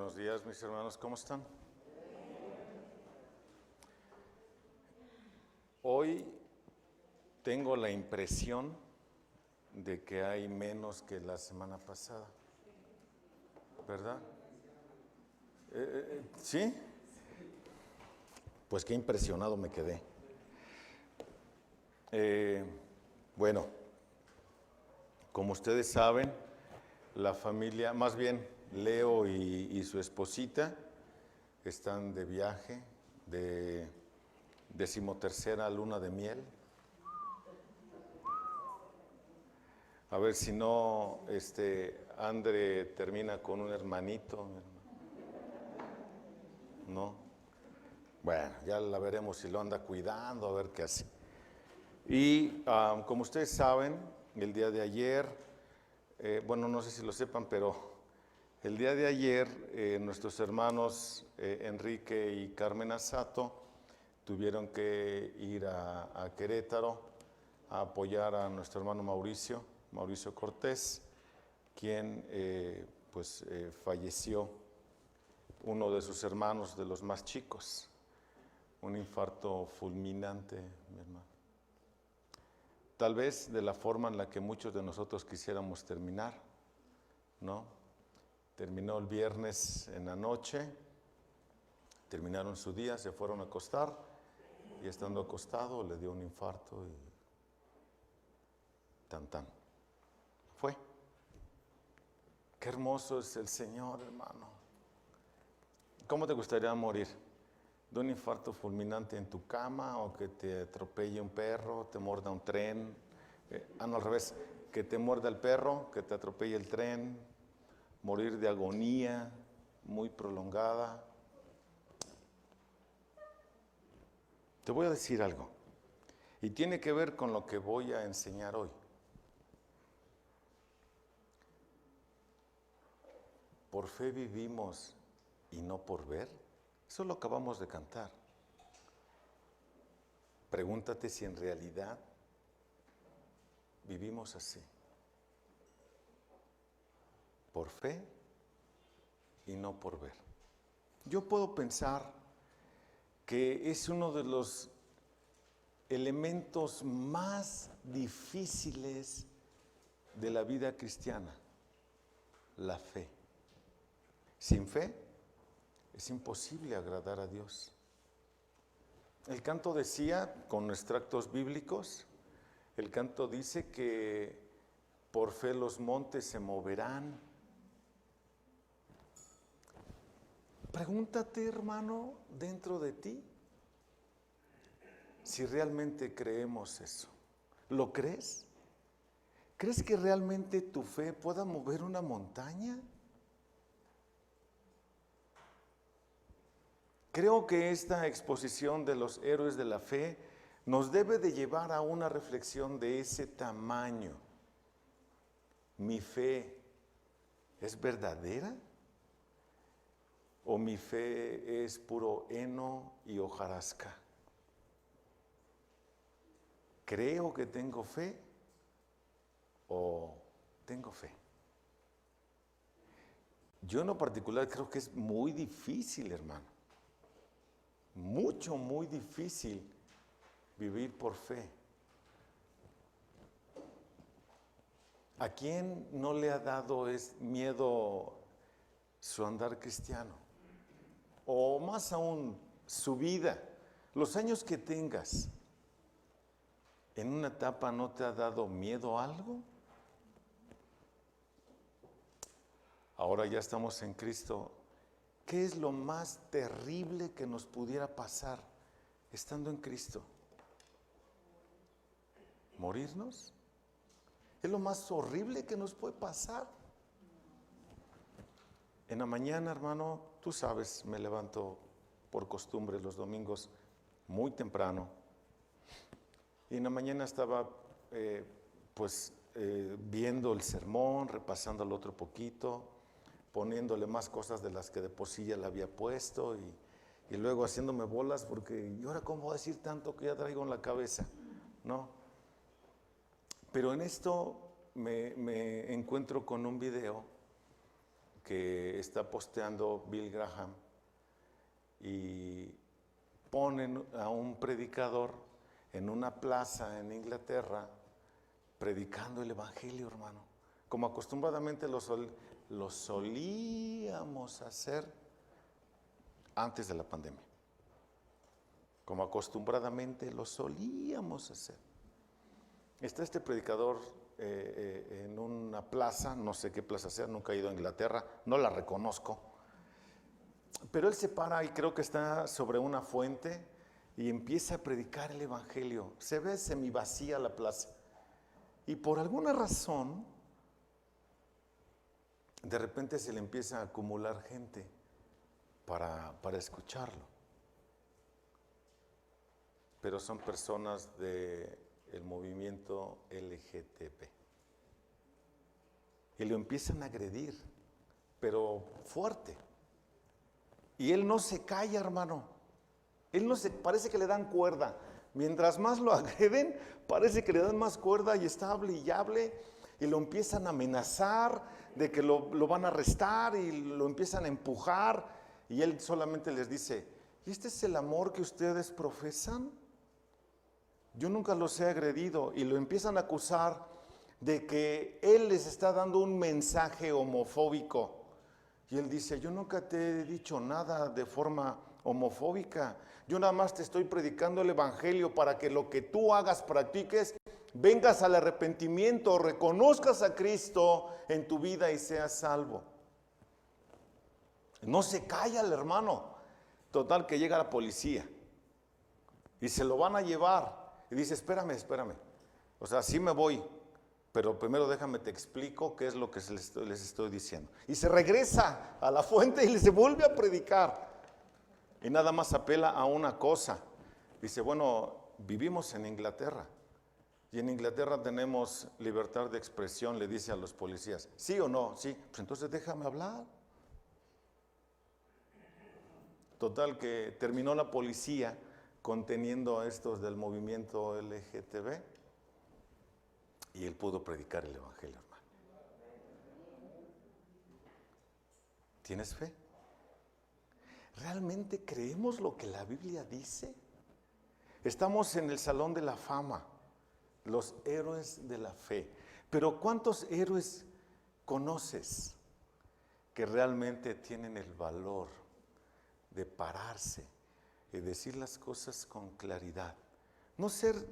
Buenos días, mis hermanos, ¿cómo están? Hoy tengo la impresión de que hay menos que la semana pasada, ¿verdad? ¿Sí? Pues qué impresionado me quedé. Bueno, como ustedes saben, la familia, más bien Leo y su esposita, están de viaje de 13ª luna de miel. A ver si no, Andre termina con un hermanito. ¿No? Bueno, ya la veremos si lo anda cuidando, a ver qué hace. Y como ustedes saben, el día de ayer, bueno, no sé si lo sepan, pero el día de ayer nuestros hermanos Enrique y Carmen Asato tuvieron que ir a Querétaro a apoyar a nuestro hermano Mauricio Cortés, quien falleció, uno de sus hermanos de los más chicos, un infarto fulminante, mi hermano. Tal vez de la forma en la que muchos de nosotros quisiéramos terminar, ¿no? Terminó el viernes en la noche, terminaron su día, se fueron a acostar y estando acostado le dio un infarto y tan. Fue. Qué hermoso es el Señor, hermano. ¿Cómo te gustaría morir? ¿De un infarto fulminante en tu cama o que te atropelle un perro, te muerda un tren? No, al revés, que te muerda el perro, que te atropelle el tren, morir de agonía muy prolongada. Te voy a decir algo, y tiene que ver con lo que voy a enseñar hoy. Por fe vivimos y no por ver. Eso lo acabamos de cantar. Pregúntate si en realidad vivimos así. Por fe y no por ver. Yo puedo pensar que es uno de los elementos más difíciles de la vida cristiana, la fe. Sin fe es imposible agradar a Dios. El canto decía, con extractos bíblicos, el canto dice que por fe los montes se moverán. Pregúntate, hermano, dentro de ti, si realmente creemos eso. ¿Lo crees? ¿Crees que realmente tu fe pueda mover una montaña? Creo que esta exposición de los héroes de la fe nos debe de llevar a una reflexión de ese tamaño. ¿Mi fe es verdadera? ¿O mi fe es puro heno y hojarasca? ¿Creo que tengo fe o tengo fe? Yo en lo particular creo que es muy difícil, hermano. Muy difícil vivir por fe. ¿A quién no le ha dado miedo su andar cristiano? O más aún, su vida, los años que tengas, ¿en una etapa no te ha dado miedo algo? Ahora ya estamos en Cristo. ¿Qué es lo más terrible que nos pudiera pasar estando en Cristo? ¿Morirnos? Es lo más horrible que nos puede pasar. En la mañana, hermano, tú sabes, me levanto por costumbre los domingos muy temprano. Y en la mañana estaba viendo el sermón, repasándolo otro poquito, poniéndole más cosas de las que de por sí ya le había puesto y luego haciéndome bolas porque ¿y ahora cómo voy a decir tanto que ya traigo en la cabeza? ¿No? Pero en esto me encuentro con un video que está posteando Bill Graham y ponen a un predicador en una plaza en Inglaterra predicando el evangelio, hermano, como acostumbradamente lo solíamos hacer antes de la pandemia. Como acostumbradamente lo solíamos hacer. Está este predicador en una plaza, no sé qué plaza sea, nunca he ido a Inglaterra, no la reconozco, pero él se para y creo que está sobre una fuente y empieza a predicar el evangelio. Se ve semivacía la plaza y por alguna razón de repente se le empieza a acumular gente para escucharlo, pero son personas del movimiento LGTB y lo empiezan a agredir, pero fuerte, y él no se calla, hermano. Él no se, parece que le dan cuerda. Mientras más lo agreden, parece que le dan más cuerda y está hable y hable, y lo empiezan a amenazar de que lo van a arrestar y lo empiezan a empujar, y él solamente les dice: ¿y este es el amor que ustedes profesan? Yo nunca los he agredido, y lo empiezan a acusar de que él les está dando un mensaje homofóbico. Y él dice: yo nunca te he dicho nada de forma homofóbica, yo nada más te estoy predicando el evangelio para que lo que tú hagas, practiques, vengas al arrepentimiento, reconozcas a Cristo en tu vida y seas salvo. No se calla el hermano. Total que llega la policía y se lo van a llevar y dice: espérame, o sea, sí me voy, pero primero déjame te explico qué es lo que les estoy diciendo. Y se regresa a la fuente y les vuelve a predicar. Y nada más apela a una cosa. Dice: bueno, vivimos en Inglaterra. Y en Inglaterra tenemos libertad de expresión, le dice a los policías. ¿Sí o no? Sí. Pues entonces déjame hablar. Total que terminó la policía conteniendo a estos del movimiento LGTB. Y él pudo predicar el evangelio, hermano. ¿Tienes fe? ¿Realmente creemos lo que la Biblia dice? Estamos en el Salón de la Fama, los héroes de la fe. Pero ¿cuántos héroes conoces que realmente tienen el valor de pararse y decir las cosas con claridad? No ser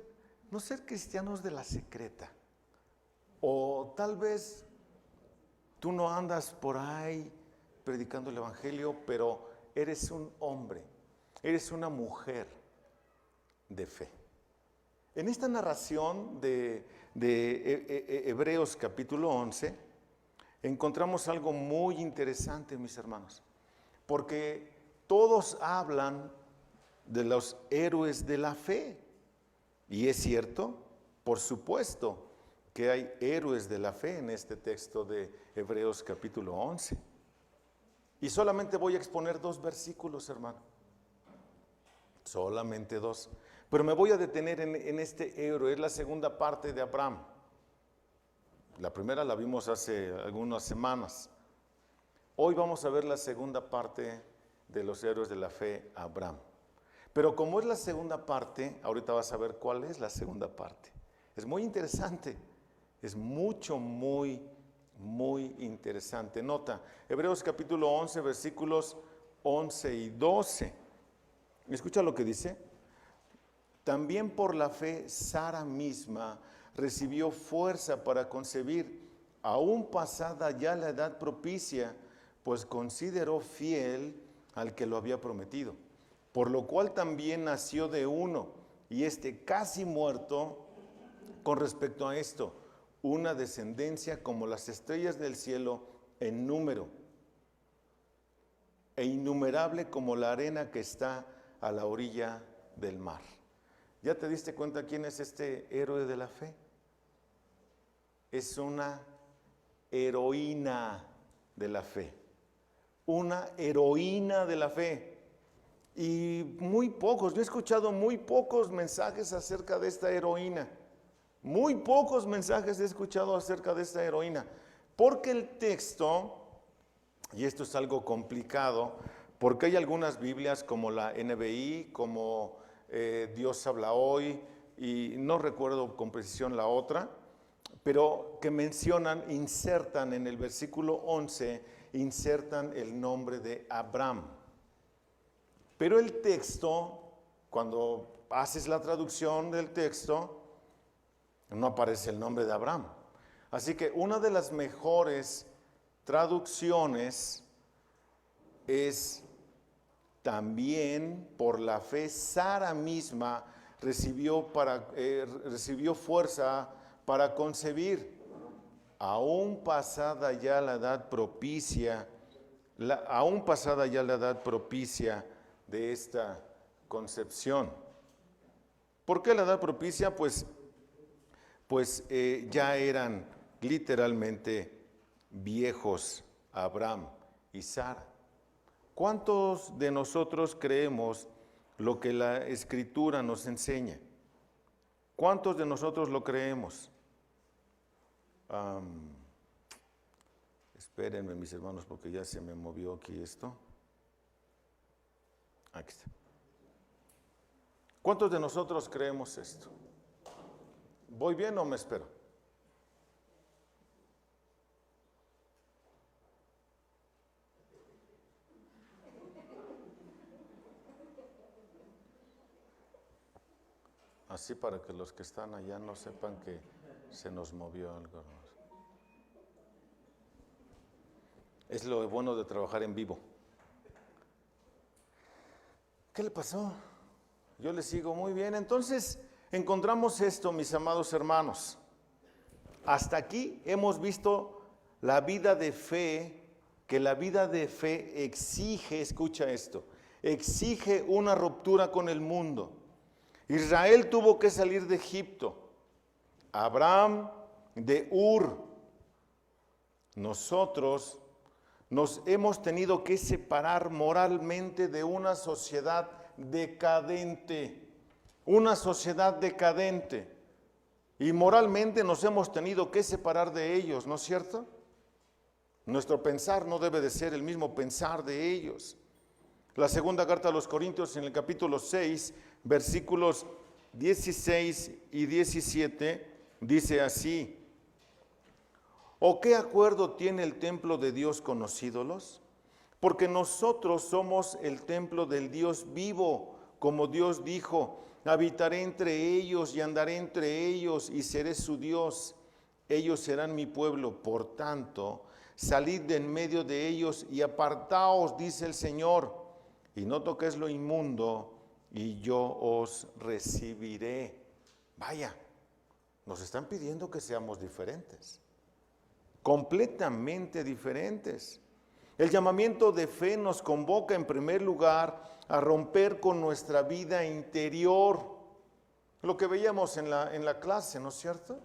cristianos de la secreta. O tal vez tú no andas por ahí predicando el evangelio, pero eres un hombre, eres una mujer de fe. En esta narración de Hebreos capítulo 11, encontramos algo muy interesante, mis hermanos, porque todos hablan de los héroes de la fe. Y es cierto, por supuesto, que hay héroes de la fe en este texto de Hebreos capítulo 11. Y solamente voy a exponer 2 versículos, hermano. Solamente 2. Pero me voy a detener en este héroe. Es la segunda parte de Abraham. La primera la vimos hace algunas semanas. Hoy vamos a ver la segunda parte de los héroes de la fe, Abraham. Pero como es la segunda parte, ahorita vas a ver cuál es la segunda parte. Es muy interesante. Es muy interesante. Nota, Hebreos capítulo 11, versículos 11 y 12. Escucha lo que dice. También por la fe Sara misma recibió fuerza para concebir, aún pasada ya la edad propicia, pues consideró fiel al que lo había prometido. Por lo cual también nació de uno, y casi muerto, con respecto a esto, una descendencia como las estrellas del cielo en número, e innumerable como la arena que está a la orilla del mar. ¿Ya te diste cuenta quién es este héroe de la fe? Es una heroína de la fe. Una heroína de la fe. Y muy pocos, yo he escuchado muy pocos mensajes acerca de esta heroína. Muy pocos mensajes he escuchado acerca de esta heroína. Porque el texto Y esto es algo complicado porque hay algunas Biblias como la NBI, como Dios habla hoy, y no recuerdo con precisión la otra, pero que mencionan, insertan en el versículo 11, insertan el nombre de Abraham. Pero el texto, cuando haces la traducción del texto, no aparece el nombre de Abraham. Así que una de las mejores traducciones es: también por la fe Sara misma recibió fuerza para concebir, aún pasada ya la edad propicia, de esta concepción. ¿Por qué la edad propicia? Pues ya eran literalmente viejos Abraham y Sara. ¿Cuántos de nosotros creemos lo que la Escritura nos enseña? ¿Cuántos de nosotros lo creemos? Espérenme, mis hermanos, porque ya se me movió aquí esto. Aquí está. ¿Cuántos de nosotros creemos esto? ¿Voy bien o me espero? Así para que los que están allá no sepan que se nos movió algo. Es lo bueno de trabajar en vivo. ¿Qué le pasó? Yo le sigo muy bien. Entonces, encontramos esto, mis amados hermanos. Hasta aquí hemos visto la vida de fe, que la vida de fe exige, escucha esto, exige una ruptura con el mundo. Israel tuvo que salir de Egipto, Abraham de Ur. Nosotros nos hemos tenido que separar moralmente de una sociedad decadente, y moralmente nos hemos tenido que separar de ellos, ¿no es cierto? Nuestro pensar no debe de ser el mismo pensar de ellos. La segunda carta a los Corintios, en el capítulo 6, versículos 16 y 17, dice así: ¿o qué acuerdo tiene el templo de Dios con los ídolos? Porque nosotros somos el templo del Dios vivo, como Dios dijo: habitaré entre ellos y andaré entre ellos y seré su Dios. Ellos serán mi pueblo. Por tanto, salid de en medio de ellos y apartaos, dice el Señor, y no toquéis lo inmundo, y yo os recibiré. Vaya, nos están pidiendo que seamos diferentes, completamente diferentes. El llamamiento de fe nos convoca en primer lugar a romper con nuestra vida interior, lo que veíamos en la clase, ¿no es cierto?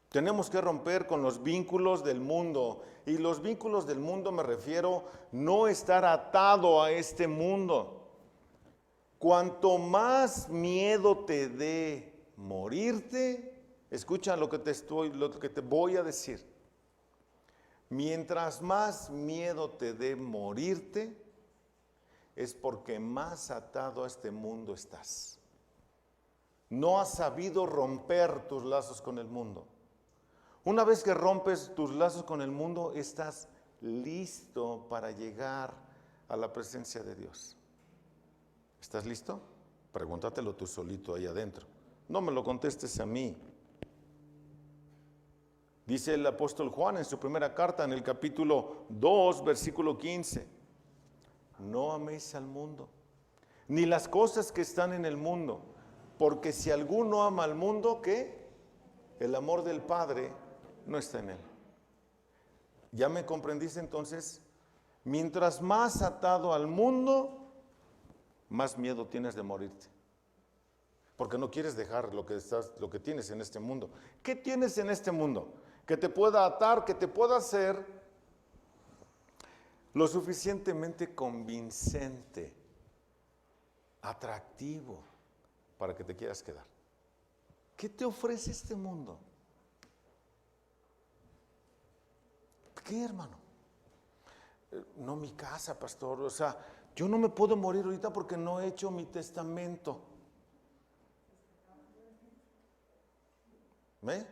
Tenemos que romper con los vínculos del mundo, y los vínculos del mundo me refiero no estar atado a este mundo. Cuanto más miedo te dé morirte, escucha lo que te voy a decir. Mientras más miedo te dé morirte, es porque más atado a este mundo estás. No has sabido romper tus lazos con el mundo. Una vez que rompes tus lazos con el mundo, estás listo para llegar a la presencia de Dios. ¿Estás listo? Pregúntatelo tú solito ahí adentro. No me lo contestes a mí. Dice el apóstol Juan en su primera carta, en el capítulo 2, versículo 15: no améis al mundo, ni las cosas que están en el mundo, porque si alguno ama al mundo, ¿qué? El amor del Padre no está en él. ¿Ya me comprendiste entonces? Mientras más atado al mundo, más miedo tienes de morirte. Porque no quieres dejar lo que tienes en este mundo. ¿Qué tienes en este mundo? Que te pueda atar, que te pueda hacer lo suficientemente convincente, atractivo, para que te quieras quedar. ¿Qué te ofrece este mundo? qué, hermano? No, mi casa, pastor. O sea, yo no me puedo morir ahorita porque no he hecho mi testamento. ¿Ve?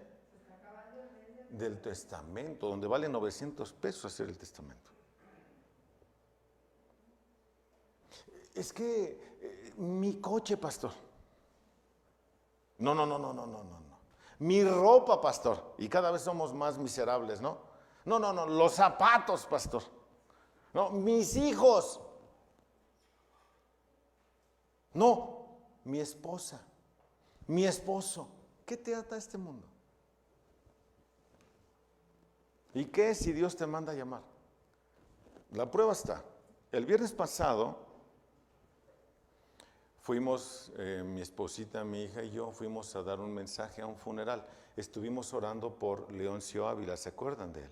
Del testamento, donde vale 900 pesos hacer el testamento. Es que mi coche, pastor. No. Mi ropa, pastor. Y cada vez somos más miserables, ¿no? No. Los zapatos, pastor. No, mis hijos. No, mi esposa. Mi esposo. ¿Qué te ata a este mundo? ¿Y qué si Dios te manda a llamar? La prueba está. El viernes pasado fuimos, mi esposita, mi hija y yo, fuimos a dar un mensaje a un funeral. Estuvimos orando por Leoncio Ávila, ¿se acuerdan de él?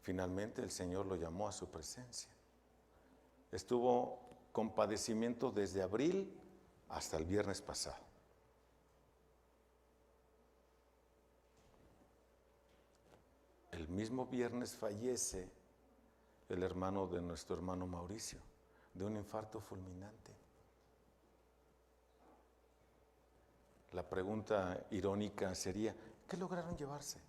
Finalmente el Señor lo llamó a su presencia. Estuvo con padecimiento desde abril hasta el viernes pasado. El mismo viernes fallece el hermano de nuestro hermano Mauricio, de un infarto fulminante. La pregunta irónica sería, ¿qué lograron llevarse?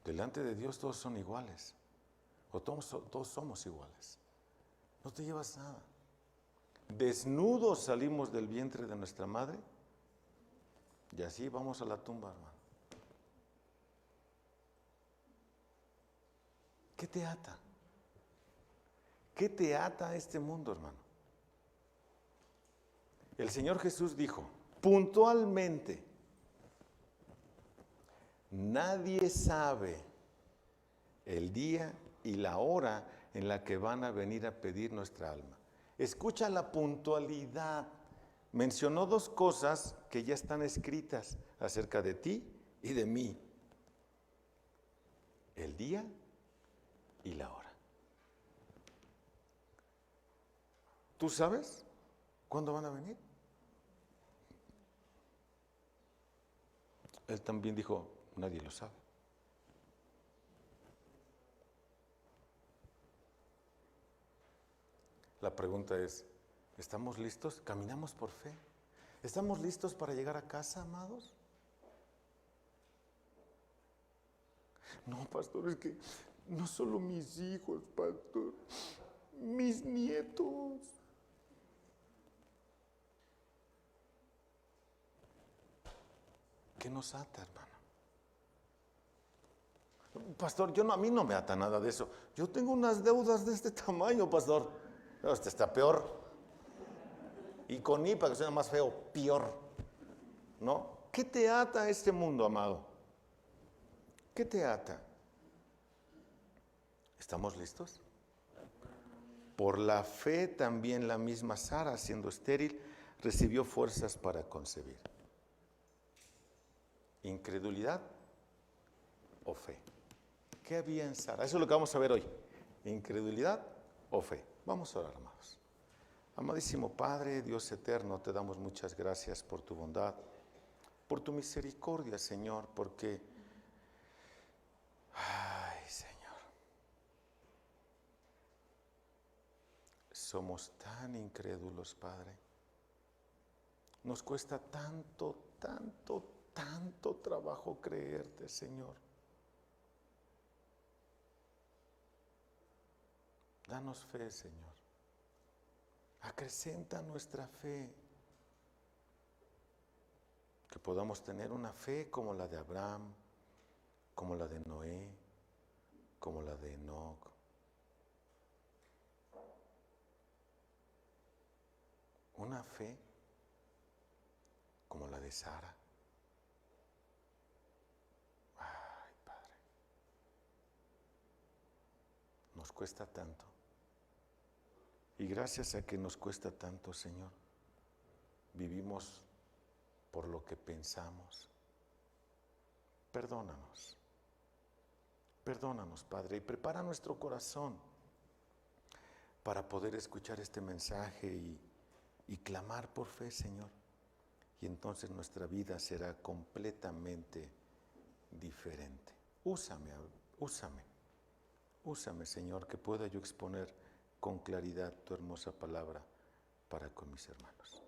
Delante de Dios todos son iguales, o todos somos iguales. No te llevas nada. Desnudos salimos del vientre de nuestra madre y así vamos a la tumba, hermano. ¿Qué te ata? ¿Qué te ata a este mundo, hermano? El Señor Jesús dijo, puntualmente, nadie sabe el día y la hora en la que van a venir a pedir nuestra alma. Escucha la puntualidad. Mencionó dos cosas que ya están escritas acerca de ti y de mí. El día y la hora. ¿Tú sabes cuándo van a venir? Él también dijo, nadie lo sabe. La pregunta es, ¿estamos listos? ¿Caminamos por fe? ¿Estamos listos para llegar a casa, amados? No, pastor, es que no solo mis hijos, pastor, mis nietos. ¿Qué nos ata, hermano? Pastor, a mí no me ata nada de eso. Yo tengo unas deudas de este tamaño, pastor. No, este está peor. Y con I, para que suene más feo, peor. ¿No? ¿Qué te ata a este mundo, amado? ¿Qué te ata? ¿Estamos listos? Por la fe también la misma Sara, siendo estéril, recibió fuerzas para concebir. ¿Incredulidad o fe? ¿Qué había en Sara? Eso es lo que vamos a ver hoy. ¿Incredulidad o fe? Vamos a orar, amados. Amadísimo Padre, Dios eterno, te damos muchas gracias por tu bondad, por tu misericordia, Señor, porque, ay, Señor, somos tan incrédulos, Padre. Nos cuesta tanto trabajo creerte, Señor. Danos fe, Señor. Acrecenta nuestra fe. Que podamos tener una fe como la de Abraham, como la de Noé, como la de Enoc. Una fe como la de Sara. Ay, Padre. Nos cuesta tanto. Y gracias a que nos cuesta tanto, Señor, vivimos por lo que pensamos. Perdónanos. Perdónanos, Padre, y prepara nuestro corazón para poder escuchar este mensaje y clamar por fe, Señor. y entonces nuestra vida será completamente diferente. Úsame, Señor, que pueda yo exponer con claridad tu hermosa palabra para con mis hermanos.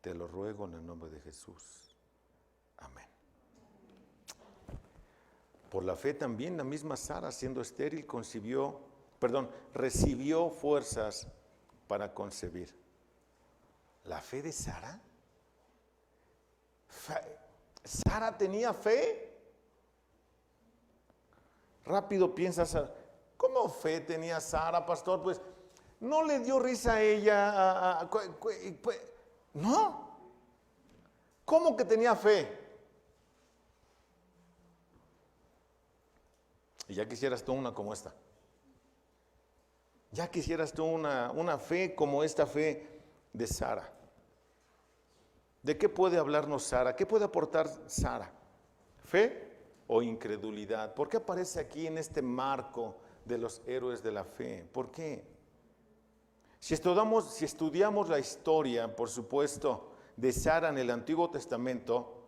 Te lo ruego en el nombre de Jesús. Amén. Por la fe también la misma Sara, siendo estéril, recibió fuerzas para concebir. ¿La fe de Sara? ¿Sara tenía fe? Rápido piensas, ¿cómo fe tenía Sara, pastor? Pues no le dio risa a ella. No. ¿Cómo que tenía fe? Y ya quisieras tú una como esta. Ya quisieras tú una fe como esta fe de Sara. ¿De qué puede hablarnos Sara? ¿Qué puede aportar Sara? ¿Fe o incredulidad? ¿Por qué aparece aquí en este marco de los héroes de la fe? ¿Por qué? Si estudiamos la historia, por supuesto, de Sara en el Antiguo Testamento,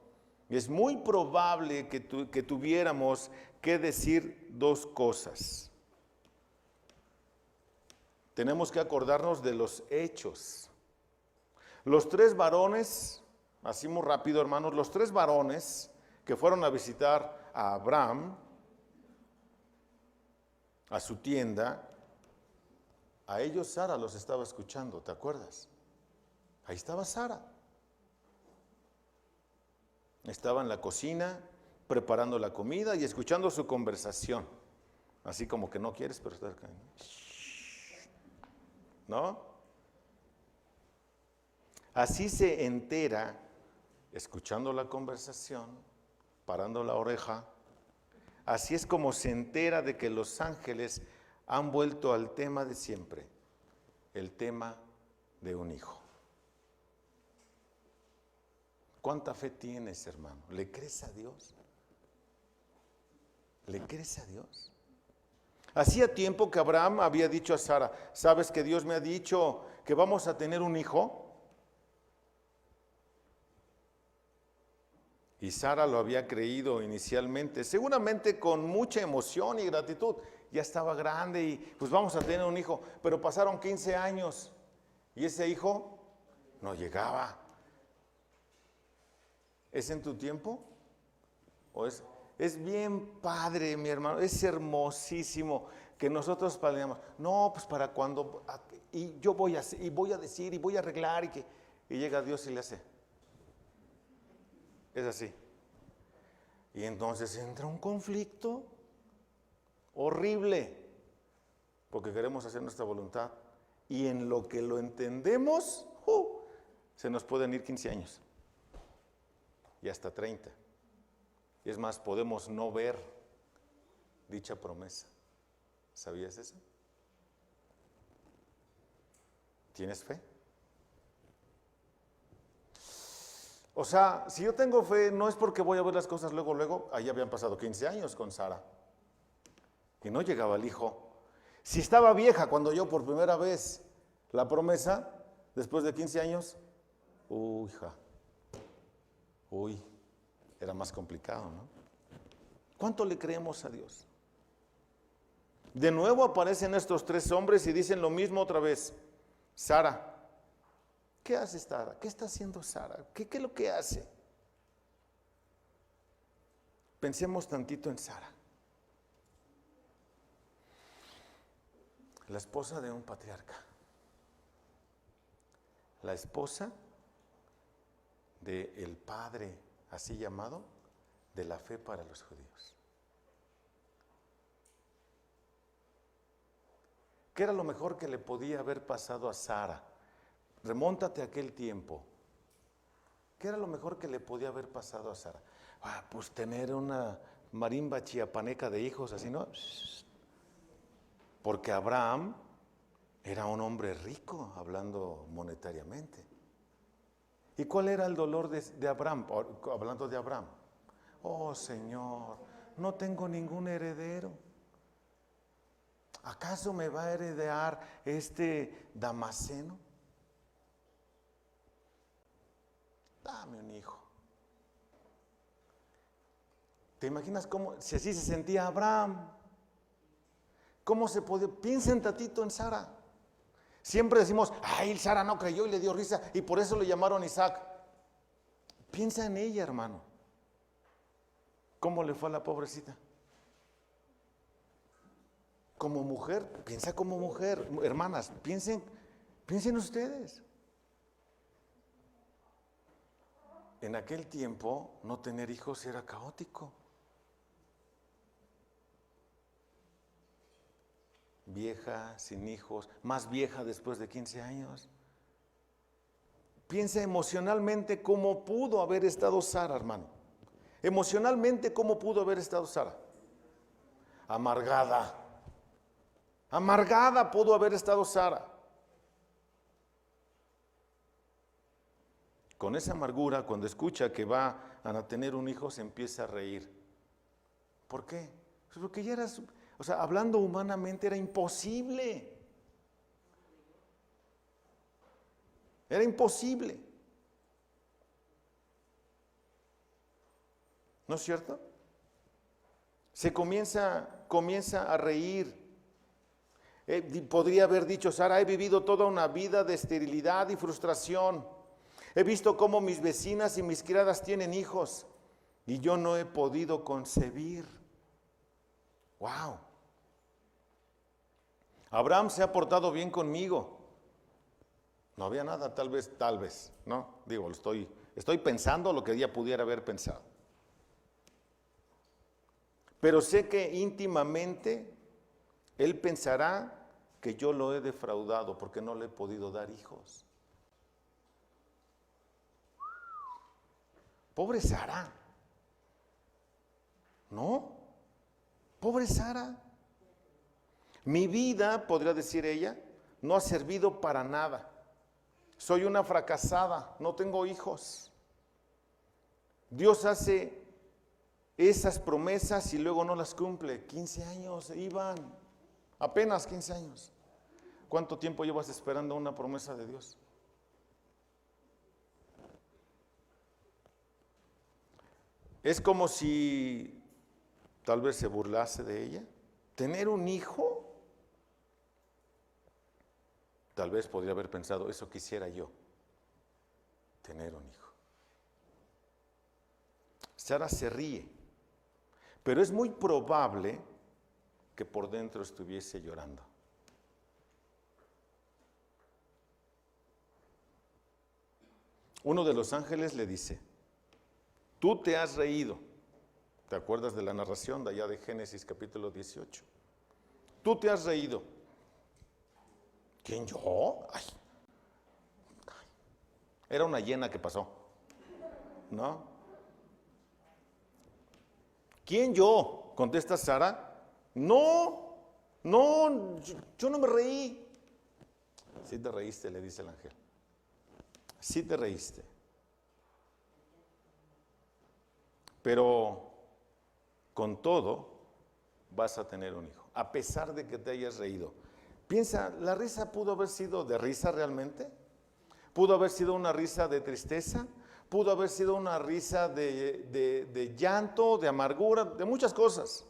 es muy probable que tuviéramos que decir dos cosas. Tenemos que acordarnos de los hechos. Los 3 varones, así muy rápido, hermanos, los 3 varones que fueron a visitar a Abraham, a su tienda, a ellos Sara los estaba escuchando, ¿te acuerdas? Ahí estaba Sara. Estaba en la cocina preparando la comida y escuchando su conversación. Así como que no quieres, pero estás acá. ¿No? Así se entera, escuchando la conversación, parando la oreja. Así es como se entera de que los ángeles han vuelto al tema de siempre, el tema de un hijo. ¿Cuánta fe tienes, hermano? ¿Le crees a Dios? ¿Le crees a Dios? Hacía tiempo que Abraham había dicho a Sara, ¿sabes que Dios me ha dicho que vamos a tener un hijo? Y Sara lo había creído inicialmente, seguramente con mucha emoción y gratitud. Ya estaba grande y pues vamos a tener un hijo. Pero pasaron 15 años y ese hijo no llegaba. ¿Es en tu tiempo? ¿O es bien padre, mi hermano? Es hermosísimo que nosotros planeamos. No, pues para cuando, y yo voy a decir y voy a arreglar y llega Dios y le hace. Es así. Y entonces entra un conflicto horrible, porque queremos hacer nuestra voluntad. Y en lo que lo entendemos, se nos pueden ir 15 años. Y hasta 30. Y es más, podemos no ver dicha promesa. ¿Sabías eso? ¿Tienes fe? O sea, si yo tengo fe, no es porque voy a ver las cosas luego. Ahí habían pasado 15 años con Sara. Y no llegaba el hijo. Si estaba vieja cuando yo por primera vez la promesa, después de 15 años, era más complicado, ¿no? ¿Cuánto le creemos a Dios? De nuevo aparecen estos 3 hombres y dicen lo mismo otra vez. Sara, ¿qué hace Sara? ¿Qué está haciendo Sara? ¿Qué es lo que hace? Pensemos tantito en Sara. La esposa de un patriarca. La esposa del padre, así llamado, de la fe para los judíos. ¿Qué era lo mejor que le podía haber pasado a Sara? Remóntate a aquel tiempo. ¿Qué era lo mejor que le podía haber pasado a Sara? Pues tener una marimba chiapaneca de hijos, así, ¿no? Porque Abraham era un hombre rico, hablando monetariamente. ¿Y cuál era el dolor de Abraham? Hablando de Abraham. Oh, Señor, no tengo ningún heredero. ¿Acaso me va a heredar este Damaseno? dame un hijo. ¿Te imaginas cómo, si así se sentía Abraham? ¿Cómo se podía? Piensen tantito en Sara. Siempre decimos, ay, Sara no creyó y le dio risa y por eso le llamaron Isaac. Piensa en ella, hermano. ¿Cómo le fue a la pobrecita? Como mujer, piensa como mujer. Hermanas, piensen ustedes. En aquel tiempo, no tener hijos era caótico. Vieja, sin hijos, más vieja después de 15 años. Piensa emocionalmente cómo pudo haber estado Sara, hermano. Emocionalmente, ¿cómo pudo haber estado Sara? Amargada. Amargada pudo haber estado Sara. Con esa amargura, cuando escucha que va a tener un hijo, se empieza a reír. ¿Por qué? Pues porque ya era, hablando humanamente era imposible. Era imposible. ¿No es cierto? Se comienza a reír. Podría haber dicho Sara, he vivido toda una vida de esterilidad y frustración. He visto cómo mis vecinas y mis criadas tienen hijos y yo no he podido concebir. ¡Wow! Abraham se ha portado bien conmigo. No había nada, tal vez, ¿no? Digo, estoy pensando lo que ella pudiera haber pensado. Pero sé que íntimamente él pensará que yo lo he defraudado porque no le he podido dar hijos. Pobre Sara. ¿No? Pobre Sara. Mi vida, podría decir ella, no ha servido para nada. Soy una fracasada, no tengo hijos. Dios hace esas promesas y luego no las cumple. 15 años iban, apenas 15 años. ¿Cuánto tiempo llevas esperando una promesa de Dios? Es como si tal vez se burlase de ella. Tener un hijo, tal vez podría haber pensado, eso quisiera yo, tener un hijo. Sara se ríe, pero es muy probable que por dentro estuviese llorando. Uno de los ángeles le dice, tú te has reído. ¿Te acuerdas de la narración de allá de Génesis capítulo 18? Tú te has reído. ¿Quién, yo? Ay. Era una hiena que pasó, ¿no? ¿Quién, yo? Contesta Sara. No, yo no me reí. Sí te reíste, le dice el ángel. Sí te reíste. Pero con todo vas a tener un hijo, a pesar de que te hayas reído. Piensa, ¿la risa pudo haber sido de risa realmente? ¿Pudo haber sido una risa de tristeza? ¿Pudo haber sido una risa de llanto, de amargura, de muchas cosas?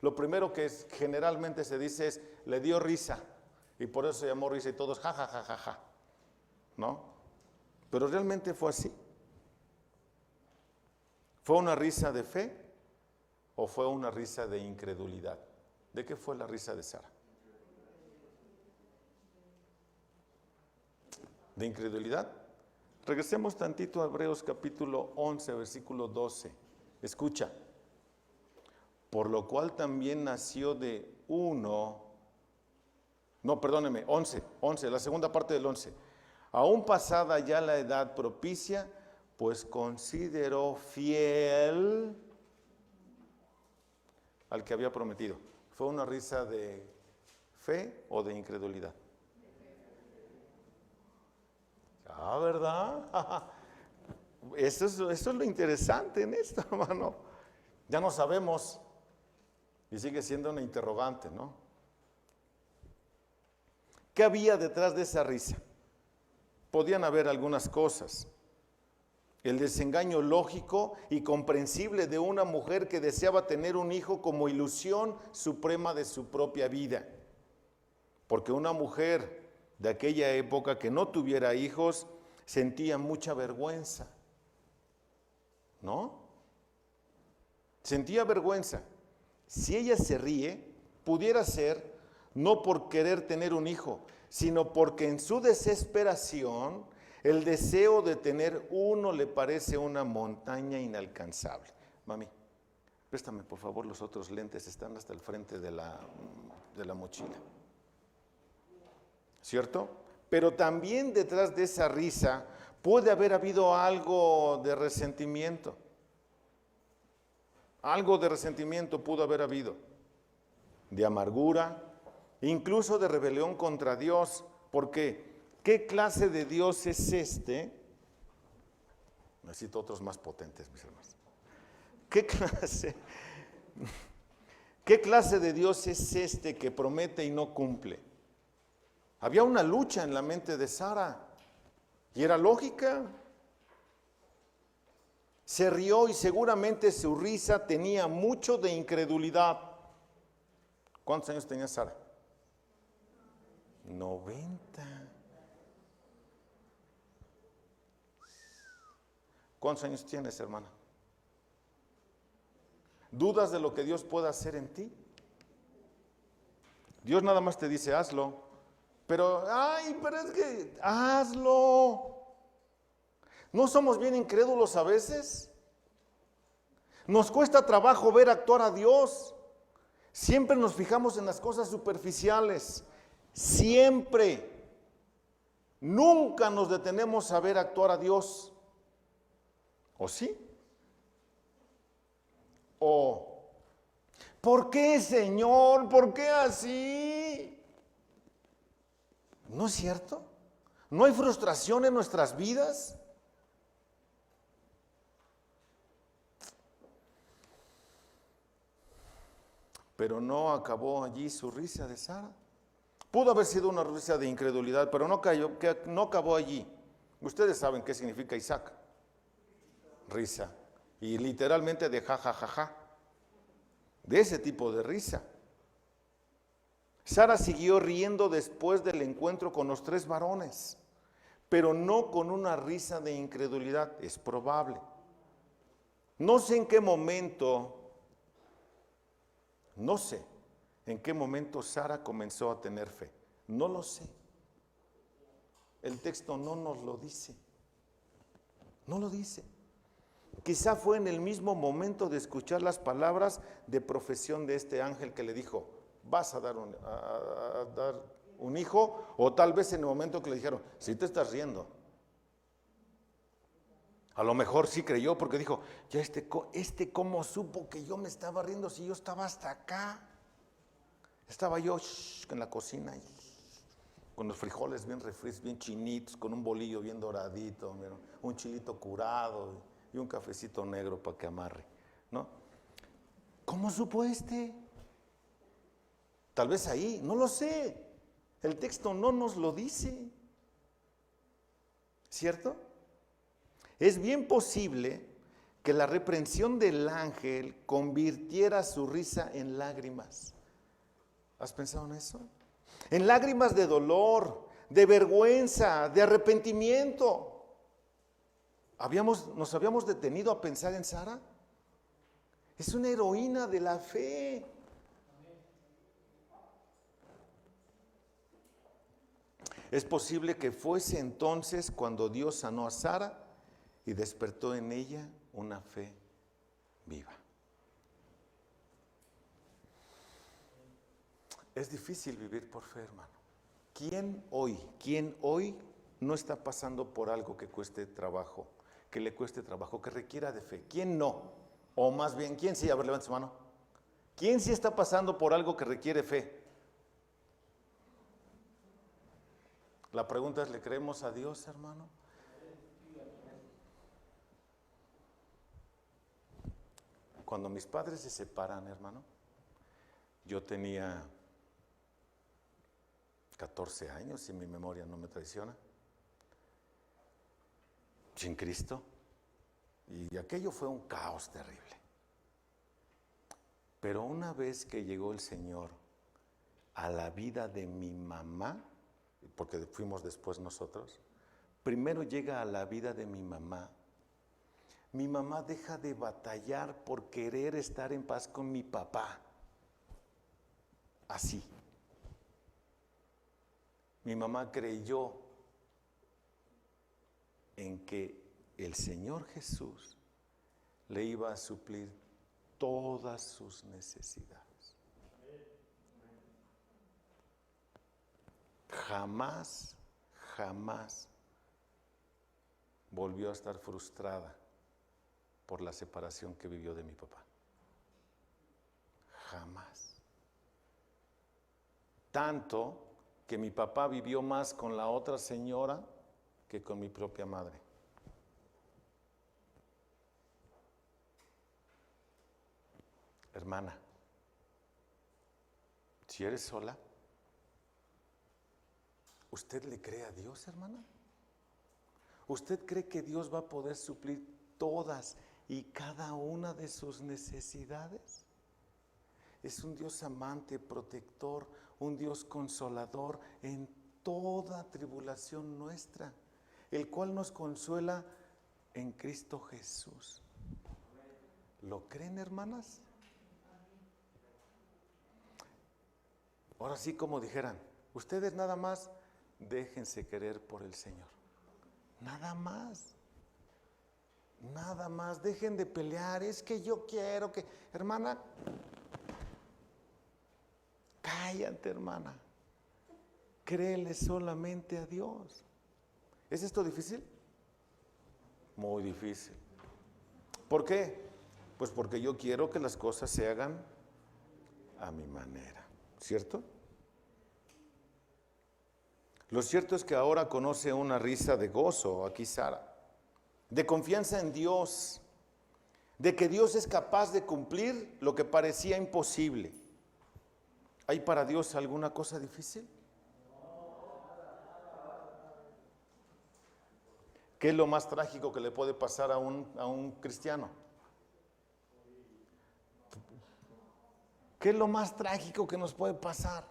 Lo primero que generalmente se dice es, le dio risa, y por eso se llamó risa y todos, ja, ja, ja, ja, ja, ¿no? Pero realmente fue así. ¿Fue una risa de fe o fue una risa de incredulidad? ¿De qué fue la risa de Sara? ¿De incredulidad? Regresemos tantito a Hebreos capítulo 11, versículo 12. Escucha. Por lo cual también nació de uno, no, perdóneme, 11, la segunda parte del 11. Aún pasada ya la edad propicia, pues consideró fiel al que había prometido. ¿Fue una risa de fe o de incredulidad? Ah, ¿verdad? Eso es lo interesante en esto, hermano. Ya no sabemos y sigue siendo una interrogante, ¿no? ¿Qué había detrás de esa risa? Podían haber algunas cosas. El desengaño lógico y comprensible de una mujer que deseaba tener un hijo como ilusión suprema de su propia vida. Porque una mujer de aquella época que no tuviera hijos sentía mucha vergüenza, ¿no? Sentía vergüenza. Si ella se ríe, pudiera ser no por querer tener un hijo, sino porque en su desesperación el deseo de tener uno le parece una montaña inalcanzable. Mami, préstame por favor los otros lentes, están hasta el frente de la mochila. ¿Cierto? Pero también detrás de esa risa puede haber habido algo de resentimiento. Algo de resentimiento pudo haber habido, de amargura, incluso de rebelión contra Dios, porque ¿qué clase de Dios es este? Necesito otros más potentes, mis hermanos. ¿Qué clase de Dios es este que promete y no cumple? Había una lucha en la mente de Sara y era lógica. Se rió y seguramente su risa tenía mucho de incredulidad. ¿Cuántos años tenía Sara? 90. ¿Cuántos años tienes, hermana? ¿Dudas de lo que Dios pueda hacer en ti? Dios nada más te dice, hazlo. Pero es que hazlo. ¿No somos bien incrédulos a veces? Nos cuesta trabajo ver actuar a Dios. Siempre nos fijamos en las cosas superficiales. Siempre. Nunca nos detenemos a ver actuar a Dios. ¿O sí? ¿O por qué, Señor? ¿Por qué así? ¿No es cierto? ¿No hay frustración en nuestras vidas? Pero no acabó allí su risa de Sara. Pudo haber sido una risa de incredulidad, pero no acabó allí. Ustedes saben qué significa Isaac. Risa. Y literalmente de ja, ja, ja, ja. De ese tipo de risa. Sara siguió riendo después del encuentro con los 3 varones, pero no con una risa de incredulidad, es probable. No sé en qué momento Sara comenzó a tener fe. No lo sé. El texto no nos lo dice. No lo dice. Quizá fue en el mismo momento de escuchar las palabras de profesión de este ángel que le dijo, vas a dar un hijo, o tal vez en el momento que le dijeron, si te estás riendo. A lo mejor sí creyó porque dijo, ya este cómo supo que yo me estaba riendo si yo estaba hasta acá. Estaba yo en la cocina con los frijoles bien refritos, bien chinitos, con un bolillo bien doradito, un chilito curado y un cafecito negro para que amarre, ¿no? ¿Cómo supo este? Tal vez ahí, no lo sé. El texto no nos lo dice. ¿Cierto? Es bien posible que la reprensión del ángel convirtiera su risa en lágrimas. ¿Has pensado en eso? En lágrimas de dolor, de vergüenza, de arrepentimiento. ¿Nos habíamos detenido a pensar en Sara? Es una heroína de la fe. Es posible que fuese entonces cuando Dios sanó a Sara y despertó en ella una fe viva. Es difícil vivir por fe, hermano. ¿Quién hoy no está pasando por algo que cueste trabajo, que le cueste trabajo, que requiera de fe? ¿Quién no? O más bien, ¿quién sí? A ver, levante su mano. ¿Quién sí está pasando por algo que requiere fe? La pregunta es, ¿le creemos a Dios, hermano? Cuando mis padres se separan, hermano, yo tenía 14 años, si mi memoria no me traiciona, sin Cristo. Y aquello fue un caos terrible. Pero una vez que llegó el Señor a la vida de mi mamá, porque fuimos después nosotros, primero llega a la vida de mi mamá deja de batallar por querer estar en paz con mi papá. Así. Mi mamá creyó en que el Señor Jesús le iba a suplir todas sus necesidades. Jamás volvió a estar frustrada por la separación que vivió de mi papá. Jamás. Tanto que mi papá vivió más con la otra señora que con mi propia madre. Hermana, si eres sola, ¿usted le cree a Dios, hermana? ¿Usted cree que Dios va a poder suplir todas y cada una de sus necesidades? Es un Dios amante, protector, un Dios consolador en toda tribulación nuestra, el cual nos consuela en Cristo Jesús. ¿Lo creen, hermanas? Ahora sí, como dijeran, ustedes nada más déjense querer por el Señor. Nada más. Nada más, dejen de pelear, es que yo quiero que... Hermana, cállate, hermana. Créele solamente a Dios. ¿Es esto difícil? Muy difícil. ¿Por qué? Pues porque yo quiero que las cosas se hagan a mi manera, ¿cierto? Lo cierto es que ahora conoce una risa de gozo, aquí Sara, de confianza en Dios, de que Dios es capaz de cumplir lo que parecía imposible. ¿Hay para Dios alguna cosa difícil? ¿Qué es lo más trágico que le puede pasar a un cristiano? ¿Qué es lo más trágico que nos puede pasar?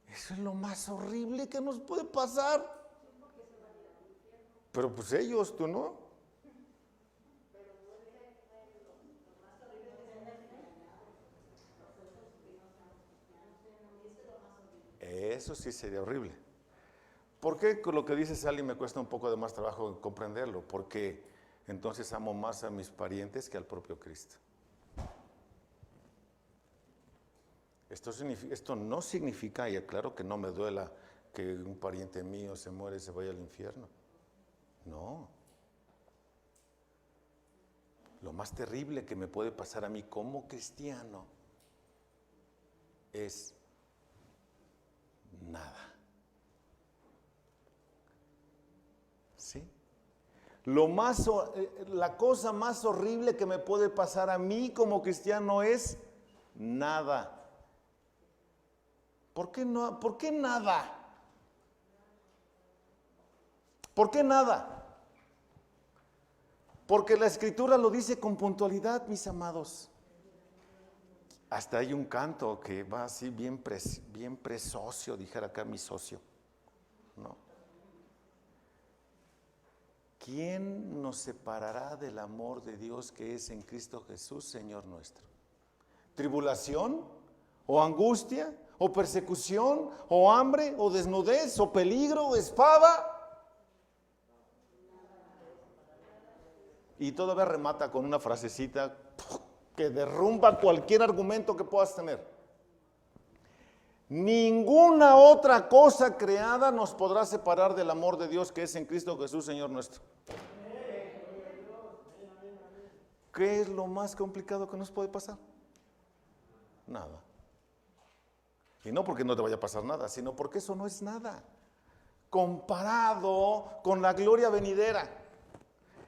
Eso es lo más horrible que nos puede pasar. Pero pues ellos, tú no. Eso sí sería horrible. ¿Por qué con lo que dice Sally me cuesta un poco de más trabajo comprenderlo? Porque entonces amo más a mis parientes que al propio Cristo. Esto no significa, y claro que no me duela que un pariente mío se muere y se vaya al infierno. No. Lo más terrible que me puede pasar a mí como cristiano es nada. ¿Sí? La cosa más horrible que me puede pasar a mí como cristiano es nada. ¿Por qué no? ¿Por qué nada? ¿Por qué nada? Porque la Escritura lo dice con puntualidad, mis amados. Hasta hay un canto que va así bien presocio, dijera acá mi socio. ¿No? ¿Quién nos separará del amor de Dios que es en Cristo Jesús, Señor nuestro? ¿Tribulación? ¿O angustia? ¿O persecución? ¿O hambre? ¿O desnudez? ¿O peligro? ¿O espada? Y todavía remata con una frasecita que derrumba cualquier argumento que puedas tener. Ninguna otra cosa creada nos podrá separar del amor de Dios que es en Cristo Jesús, Señor nuestro. ¿Qué es lo más complicado que nos puede pasar? Nada. Y no porque no te vaya a pasar nada, sino porque eso no es nada comparado con la gloria venidera.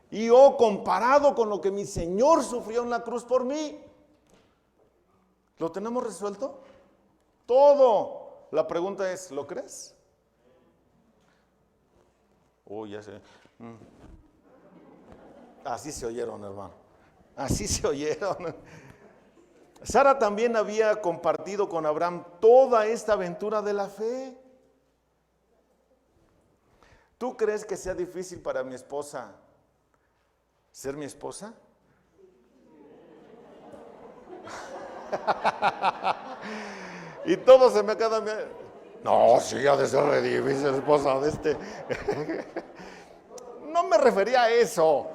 Y comparado con lo que mi Señor sufrió en la cruz por mí. ¿Lo tenemos resuelto? Todo. La pregunta es, ¿lo crees? Uy, ya se... Así se oyeron, hermano. Así se oyeron. Sara también había compartido con Abraham toda esta aventura de la fe. ¿Tú crees que sea difícil para mi esposa ser mi esposa? Y todo se me queda... No, sí, ha de ser re difícil, esposa de este. No me refería a eso.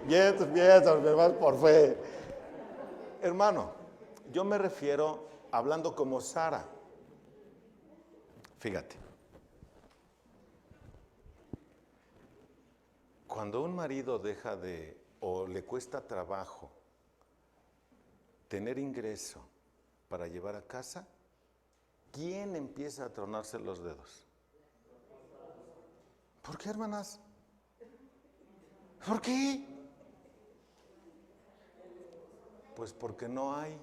Bien, me vas por fe. Hermano, yo me refiero hablando como Sara. Fíjate. Cuando un marido deja de, o le cuesta trabajo tener ingreso para llevar a casa, ¿quién empieza a tronarse los dedos? ¿Por qué, hermanas? ¿Por qué? Pues porque no hay.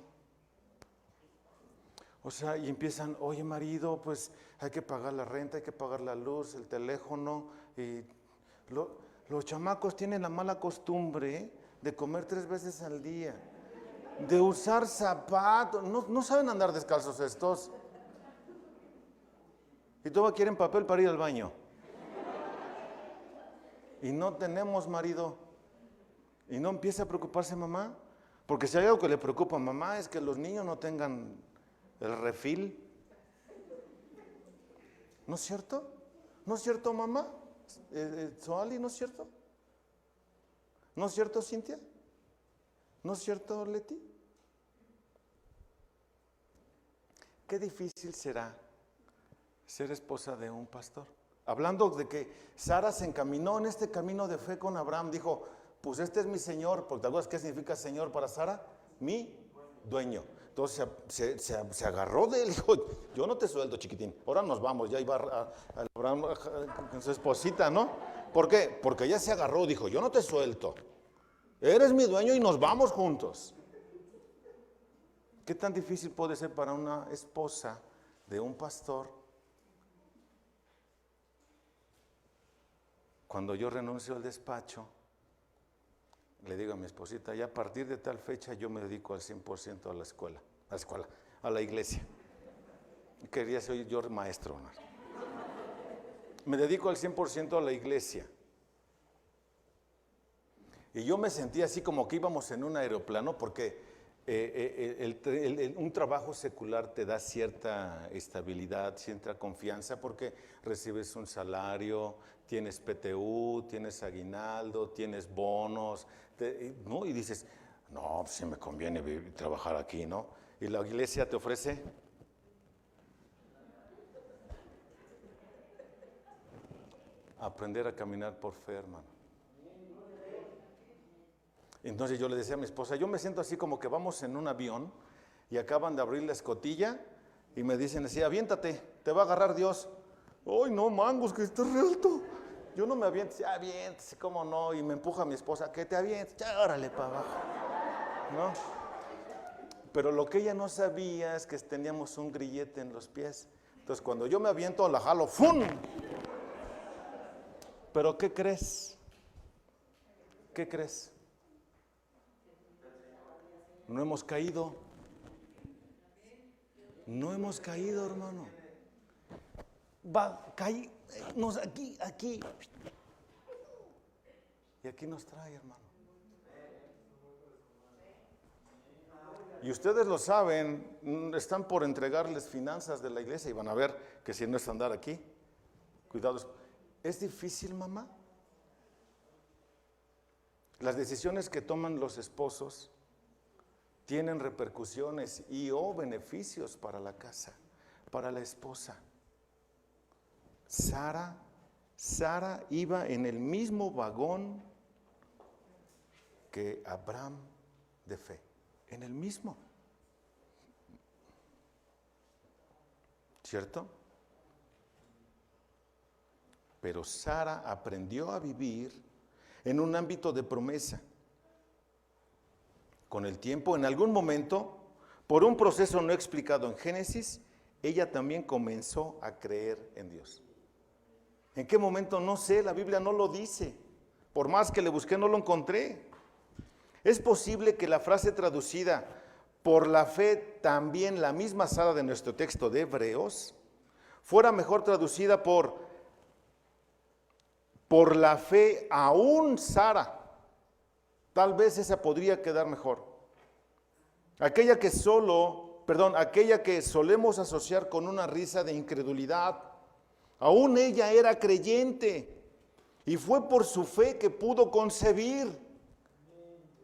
O sea, y empiezan, oye marido, pues hay que pagar la renta, hay que pagar la luz, el teléfono. Y los chamacos tienen la mala costumbre de comer 3 veces al día, de usar zapatos. No saben andar descalzos estos. Y todos quieren papel para ir al baño. Y no tenemos marido. Y no empieza a preocuparse mamá. Porque si hay algo que le preocupa a mamá es que los niños no tengan el refil. ¿No es cierto? ¿No es cierto, mamá? Soali, ¿no es cierto? ¿No es cierto, Cintia? ¿No es cierto, Leti? Qué difícil será ser esposa de un pastor. Hablando de que Sara se encaminó en este camino de fe con Abraham, dijo, pues este es mi señor, porque ¿te acuerdas qué significa señor para Sara? Mi dueño. Entonces se agarró de él y dijo, yo no te suelto, chiquitín, ahora nos vamos. Ya iba a Abraham con su esposita, ¿no? ¿Por qué? Porque ella se agarró, dijo, yo no te suelto, eres mi dueño y nos vamos juntos. ¿Qué tan difícil puede ser para una esposa de un pastor cuando yo renuncio al despacho? Le digo a mi esposita, ya a partir de tal fecha yo me dedico al 100% a la escuela, a la iglesia. Quería ser yo maestro, ¿no? Me dedico al 100% a la iglesia. Y yo me sentía así como que íbamos en un aeroplano porque un trabajo secular te da cierta estabilidad, cierta confianza porque recibes un salario, tienes PTU, tienes aguinaldo, tienes bonos, ¿no? Y dices, no, pues sí me conviene trabajar aquí, ¿no? Y la iglesia te ofrece aprender a caminar por fe, hermano. Entonces yo le decía a mi esposa, yo me siento así como que vamos en un avión y acaban de abrir la escotilla y me dicen así, aviéntate, te va a agarrar Dios. ¡Ay, no, mangos, que estás re alto! Yo no me aviento, aviéntese, ¿cómo no? Y me empuja a mi esposa, que te avientes, ya, órale para abajo, ¿no? Pero lo que ella no sabía es que teníamos un grillete en los pies. Entonces cuando yo me aviento, la jalo, ¡fum! Pero ¿qué crees? ¿Qué crees? No hemos caído. No hemos caído, hermano. Caímos aquí. Y aquí nos trae, hermano. Y ustedes lo saben, están por entregarles finanzas de la iglesia y van a ver que si no es andar aquí, cuidados. ¿Es difícil, mamá? Las decisiones que toman los esposos tienen repercusiones y beneficios para la casa, para la esposa. Sara iba en el mismo vagón que Abraham de fe, en el mismo. ¿Cierto? Pero Sara aprendió a vivir en un ámbito de promesa. Con el tiempo, en algún momento, por un proceso no explicado en Génesis, ella también comenzó a creer en Dios. ¿En qué momento? No sé, la Biblia no lo dice. Por más que le busqué, no lo encontré. Es posible que la frase traducida por la fe, también la misma Sara de nuestro texto de Hebreos, fuera mejor traducida por la fe aún Sara. Tal vez esa podría quedar mejor. Aquella que solemos asociar con una risa de incredulidad. Aún ella era creyente y fue por su fe que pudo concebir.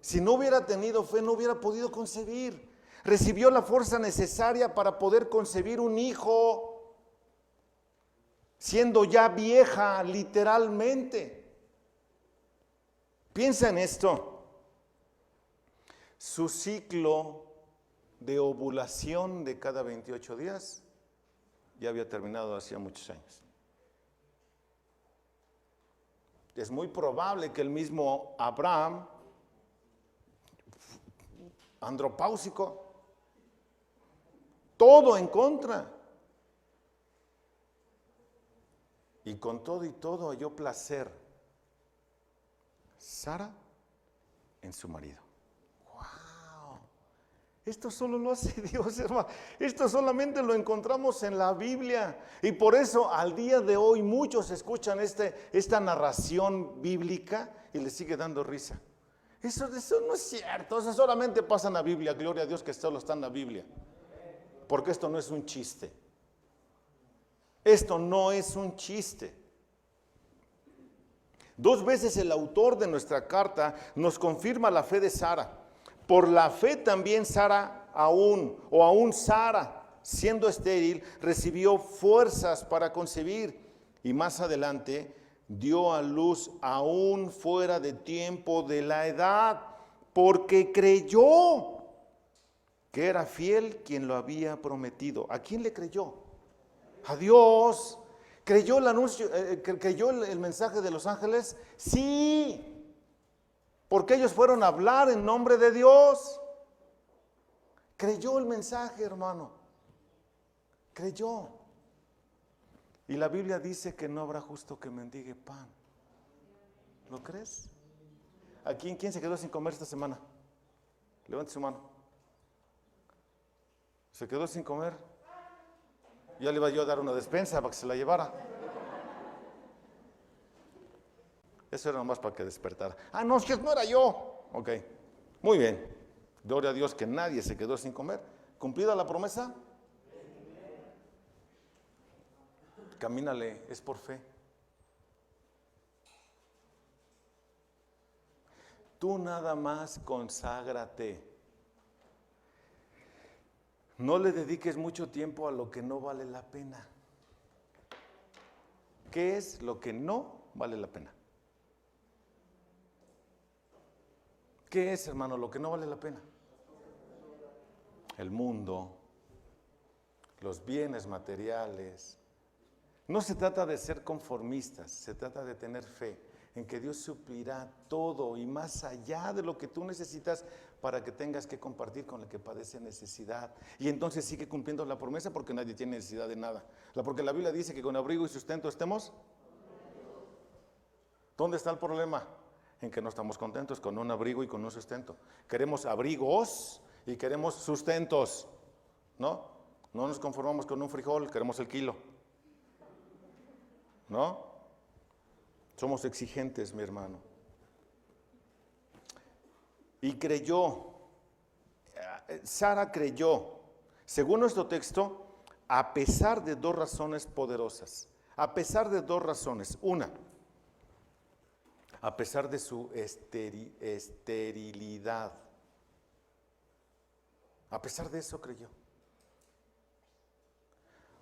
Si no hubiera tenido fe, no hubiera podido concebir. Recibió la fuerza necesaria para poder concebir un hijo, siendo ya vieja, literalmente. Piensa en esto. Su ciclo de ovulación de cada 28 días ya había terminado hacía muchos años. Es muy probable que el mismo Abraham, andropáusico, todo en contra, y con todo y todo halló placer Sara en su marido. ¡Wow! Esto solo lo hace Dios, hermano. Esto solamente lo encontramos en la Biblia. Y por eso al día de hoy muchos escuchan esta narración bíblica y les sigue dando risa. Eso no es cierto. Eso solamente pasa en la Biblia. Gloria a Dios que solo está en la Biblia. Porque esto no es un chiste. Esto no es un chiste. 2 veces el autor de nuestra carta nos confirma la fe de Sara. Por la fe también Sara aún Sara, siendo estéril, recibió fuerzas para concebir y más adelante dio a luz aún fuera de tiempo de la edad, porque creyó que era fiel quien lo había prometido. ¿A quién le creyó? A Dios. ¿Creyó el anuncio, creyó el mensaje de los ángeles? Sí, porque ellos fueron a hablar en nombre de Dios. Creyó el mensaje, hermano. Creyó. Y la Biblia dice que no habrá justo que mendigue pan. ¿Lo crees? ¿Quién se quedó sin comer esta semana? Levante su mano. ¿Se quedó sin comer? Ya le iba yo a dar una despensa para que se la llevara. Eso era nomás para que despertara. No, es que no era yo. Ok, muy bien. Gloria a Dios que nadie se quedó sin comer. ¿Cumplida la promesa? Camínale, es por fe. Tú nada más conságrate. No le dediques mucho tiempo a lo que no vale la pena. ¿Qué es lo que no vale la pena? ¿Qué es, hermano, lo que no vale la pena? El mundo, los bienes materiales. No se trata de ser conformistas, se trata de tener fe en que Dios suplirá todo y más allá de lo que tú necesitas para que tengas que compartir con el que padece necesidad. Y entonces sigue cumpliendo la promesa porque nadie tiene necesidad de nada. Porque la Biblia dice que con abrigo y sustento estemos. ¿Dónde está el problema? En que no estamos contentos con un abrigo y con un sustento. Queremos abrigos y queremos sustentos, ¿no? No nos conformamos con un frijol, queremos el kilo, ¿no? Somos exigentes, mi hermano. Y creyó, Sara creyó, según nuestro texto, a pesar de 2 razones poderosas. A pesar de 2 razones. Una, a pesar de su esterilidad. A pesar de eso creyó.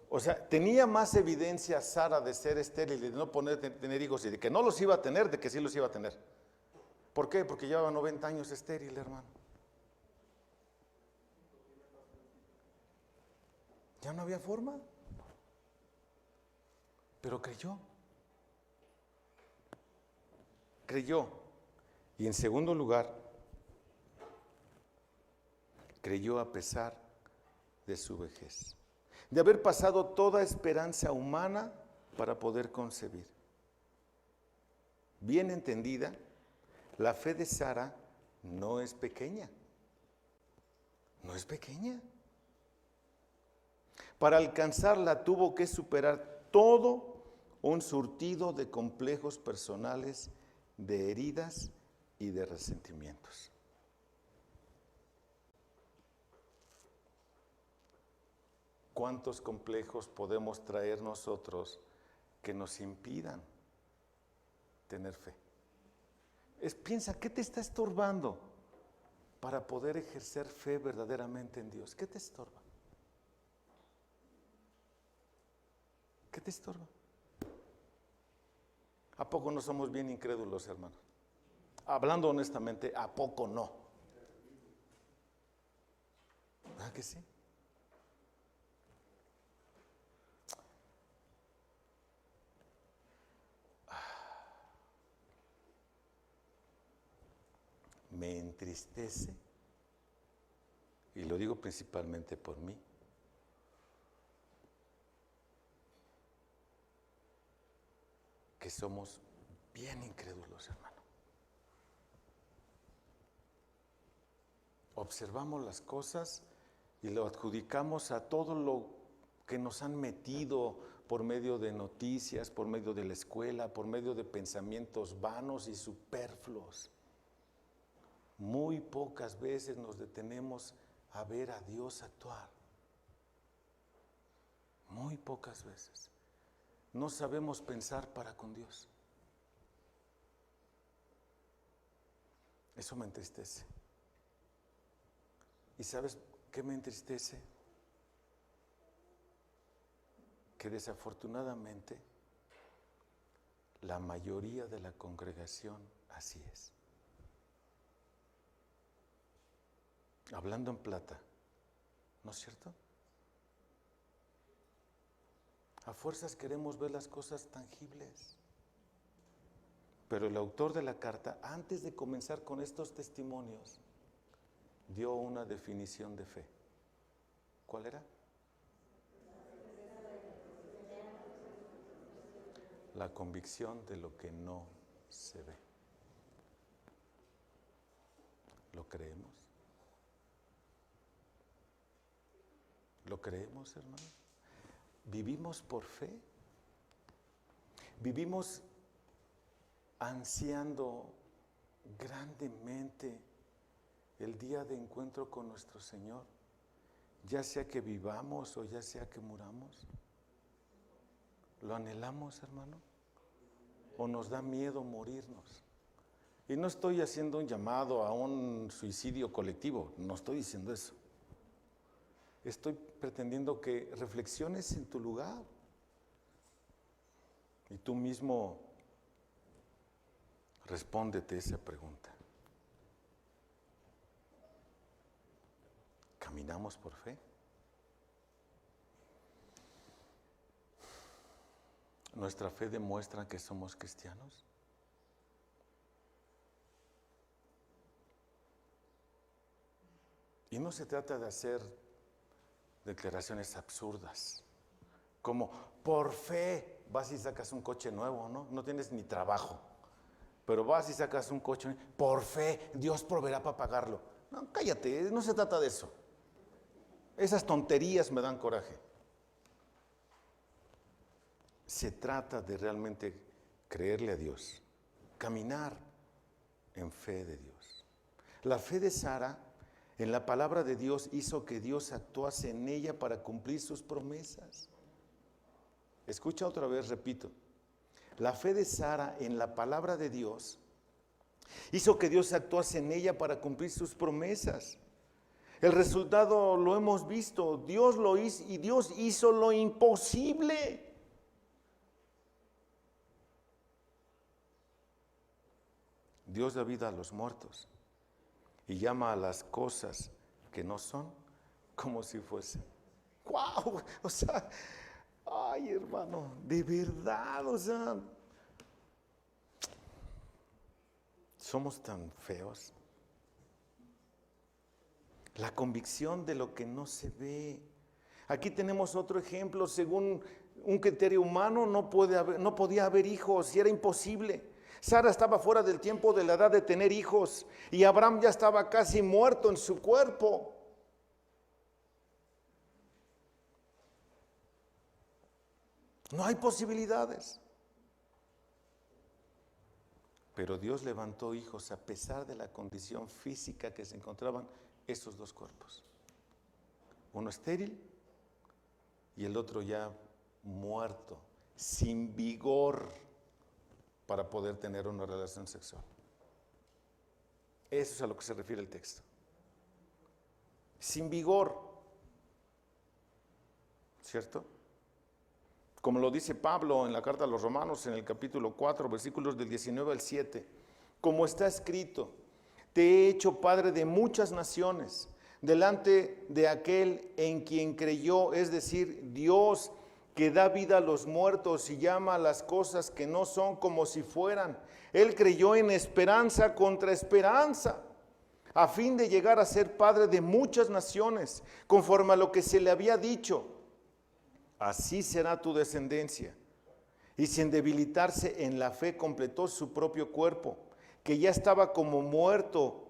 O sea, tenía más evidencia Sara de ser estéril, de no tener hijos y de que no los iba a tener, de que sí los iba a tener. ¿Por qué? Porque llevaba 90 años estéril, hermano. Ya no había forma. Pero creyó. Creyó. Y en segundo lugar, creyó a pesar de su vejez. de haber pasado toda esperanza humana para poder concebir. Bien entendida, la fe de Sara no es pequeña. No es pequeña. Para alcanzarla tuvo que superar todo un surtido de complejos personales, de heridas y de resentimientos. ¿Cuántos complejos podemos traer nosotros que nos impidan tener fe? Piensa, ¿qué te está estorbando para poder ejercer fe verdaderamente en Dios? ¿Qué te estorba? ¿Qué te estorba? ¿A poco no somos bien incrédulos, hermanos? Hablando honestamente, ¿a poco no? ¿Verdad que sí? Me entristece, y lo digo principalmente por mí, que somos bien incrédulos, hermano. Observamos las cosas y lo adjudicamos a todo lo que nos han metido por medio de noticias, por medio de la escuela, por medio de pensamientos vanos y superfluos. Muy pocas veces nos detenemos a ver a Dios actuar. Muy pocas veces. No sabemos pensar para con Dios. Eso me entristece. ¿Y sabes qué me entristece? Que desafortunadamente la mayoría de la congregación así es. Hablando en plata, ¿no es cierto? A fuerzas queremos ver las cosas tangibles. Pero el autor de la carta, antes de comenzar con estos testimonios, dio una definición de fe. ¿Cuál era? La convicción de lo que no se ve. ¿Lo creemos? ¿Lo creemos, hermano? ¿Vivimos por fe? ¿Vivimos ansiando grandemente el día de encuentro con nuestro Señor? Ya sea que vivamos o ya sea que muramos. ¿Lo anhelamos, hermano? ¿O nos da miedo morirnos? Y no estoy haciendo un llamado a un suicidio colectivo, no estoy diciendo eso. Estoy pretendiendo que reflexiones en tu lugar y tú mismo respóndete esa pregunta. ¿Caminamos por fe? ¿Nuestra fe demuestra que somos cristianos? Y no se trata de hacer declaraciones absurdas, como por fe vas y sacas un coche nuevo, ¿no? No tienes ni trabajo, pero vas y sacas un coche, por fe Dios proveerá para pagarlo. No, cállate, no se trata de eso. Esas tonterías me dan coraje. Se trata de realmente creerle a Dios, caminar en fe de Dios. La fe de Sara en la palabra de Dios hizo que Dios actuase en ella para cumplir sus promesas. Escucha otra vez, repito. La fe de Sara en la palabra de Dios hizo que Dios actuase en ella para cumplir sus promesas. El resultado lo hemos visto. Dios lo hizo y Dios hizo lo imposible. Dios da vida a los muertos y llama a las cosas que no son como si fuesen. ¡Wow! O sea, ay, hermano, de verdad, o sea, somos tan feos. La convicción de lo que no se ve. Aquí tenemos otro ejemplo. Según un criterio humano no podía haber hijos y era imposible. Sara estaba fuera del tiempo de la edad de tener hijos y Abraham ya estaba casi muerto en su cuerpo. No hay posibilidades. Pero Dios levantó hijos a pesar de la condición física que se encontraban esos dos cuerpos. Uno estéril y el otro ya muerto, sin vigor para poder tener una relación sexual. Eso es a lo que se refiere el texto. Sin vigor, ¿cierto? Como lo dice Pablo en la carta a los Romanos en el capítulo 4, versículos del 19 al 7. Como está escrito, te he hecho padre de muchas naciones, delante de aquel en quien creyó, es decir, Dios que da vida a los muertos y llama a las cosas que no son como si fueran. Él creyó en esperanza contra esperanza, a fin de llegar a ser padre de muchas naciones, conforme a lo que se le había dicho. Así será tu descendencia. Y sin debilitarse en la fe completó su propio cuerpo, que ya estaba como muerto,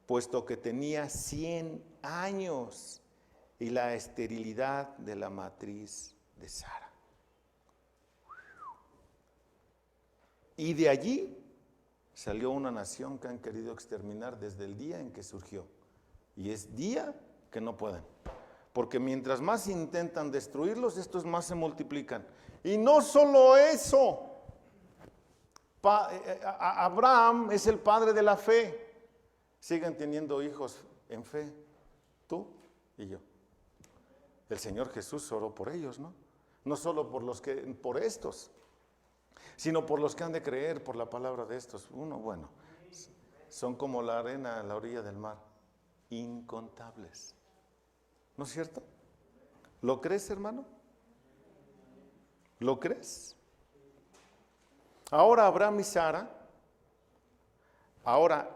puesto que tenía 100 años, y la esterilidad de la matriz de Sara. Y de allí salió una nación que han querido exterminar desde el día en que surgió. Y es día que no pueden. Porque mientras más intentan destruirlos, estos más se multiplican. Y no solo eso, Abraham es el padre de la fe. Siguen teniendo hijos en fe, tú y yo. El Señor Jesús oró por ellos, ¿no? No solo por estos, sino por los que han de creer por la palabra de estos. Son como la arena a la orilla del mar, incontables. ¿No es cierto? ¿Lo crees, hermano? ¿Lo crees? Ahora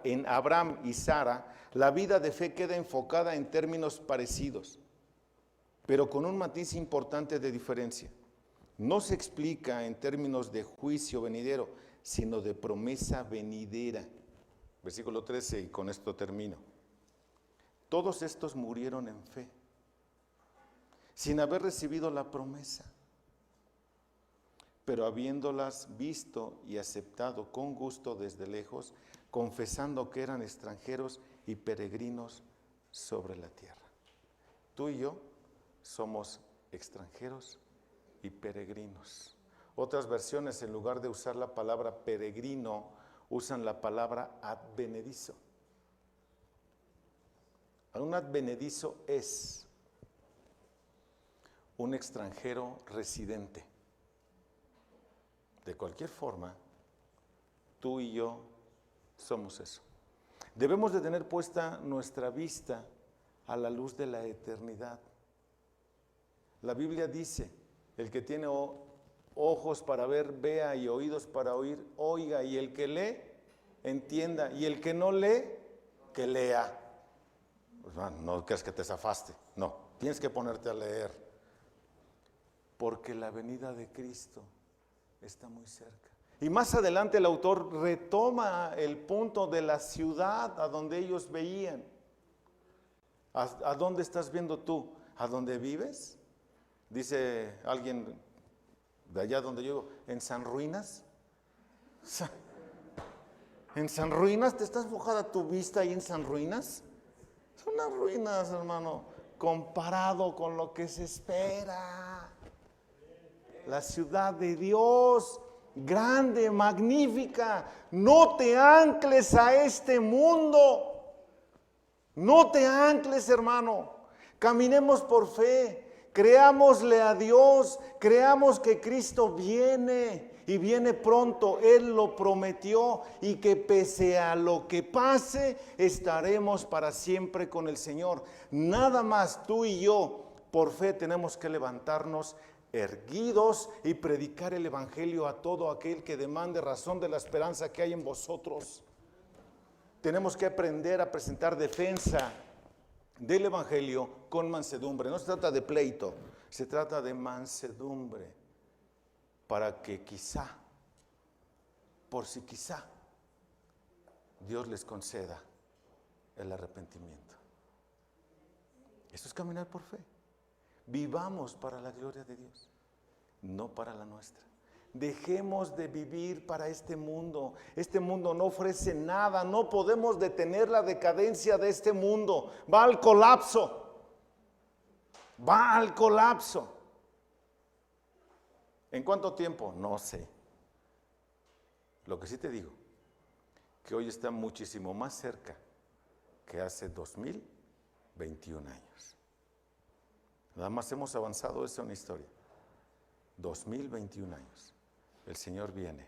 en Abraham y Sara, la vida de fe queda enfocada en términos parecidos, pero con un matiz importante de diferencia. No se explica en términos de juicio venidero, sino de promesa venidera. Versículo 13, y con esto termino. Todos estos murieron en fe, sin haber recibido la promesa, pero habiéndolas visto y aceptado con gusto desde lejos, confesando que eran extranjeros y peregrinos sobre la tierra. Tú y yo somos extranjeros y peregrinos. Otras versiones, en lugar de usar la palabra peregrino, usan la palabra advenedizo. Un advenedizo es un extranjero residente. De cualquier forma, tú y yo somos eso. Debemos de tener puesta nuestra vista a la luz de la eternidad. La Biblia dice, el que tiene ojos para ver, vea, y oídos para oír, oiga, y el que lee, entienda, y el que no lee, que lea. Pues no creas que te zafaste, no, tienes que ponerte a leer. Porque la venida de Cristo está muy cerca. Y más adelante el autor retoma el punto de la ciudad a donde ellos veían. ¿A dónde estás viendo tú? ¿A dónde vives? Dice alguien de allá donde yo vivo, ¿en San Ruinas? ¿En San Ruinas? ¿Te estás fijando tu vista ahí en San Ruinas? Son unas ruinas, hermano, comparado con lo que se espera. La ciudad de Dios, grande, magnífica. No te ancles a este mundo. No te ancles, hermano. Caminemos por fe. Creámosle a Dios. Creamos que Cristo viene y viene pronto. Él lo prometió, y que pese a lo que pase, estaremos para siempre con el Señor. Nada más tú y yo, por fe, tenemos que levantarnos erguidos y predicar el evangelio a todo aquel que demande razón de la esperanza que hay en vosotros. Tenemos que aprender a presentar defensa del Evangelio con mansedumbre. No se trata de pleito, se trata de mansedumbre, para que quizá, por si quizá, Dios les conceda el arrepentimiento. Eso es caminar por fe. Vivamos para la gloria de Dios, no para la nuestra. Dejemos de vivir para este mundo. Este mundo no ofrece nada. No podemos detener la decadencia de este mundo. Va al colapso. Va al colapso. ¿En cuánto tiempo? No sé. Lo que sí te digo, que hoy está muchísimo más cerca que hace 2021 años. Nada más hemos avanzado eso en la historia. 2021 años. El Señor viene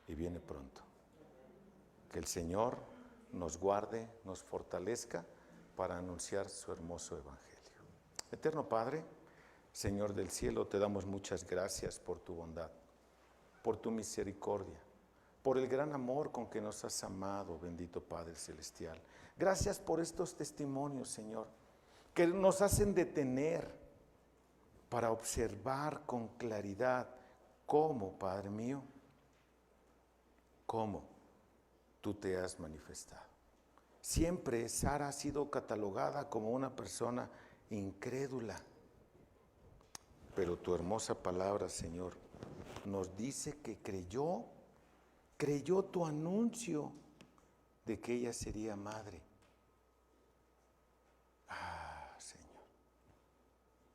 y viene pronto. Que el Señor nos guarde, nos fortalezca para anunciar su hermoso evangelio. Eterno Padre, Señor del cielo, te damos muchas gracias por tu bondad, por tu misericordia, por el gran amor con que nos has amado, bendito Padre celestial. Gracias por estos testimonios, Señor, que nos hacen detener para observar con claridad cómo, Padre mío, cómo tú te has manifestado. Siempre Sara ha sido catalogada como una persona incrédula, pero tu hermosa palabra, Señor, nos dice que creyó tu anuncio de que ella sería madre. Ah, Señor,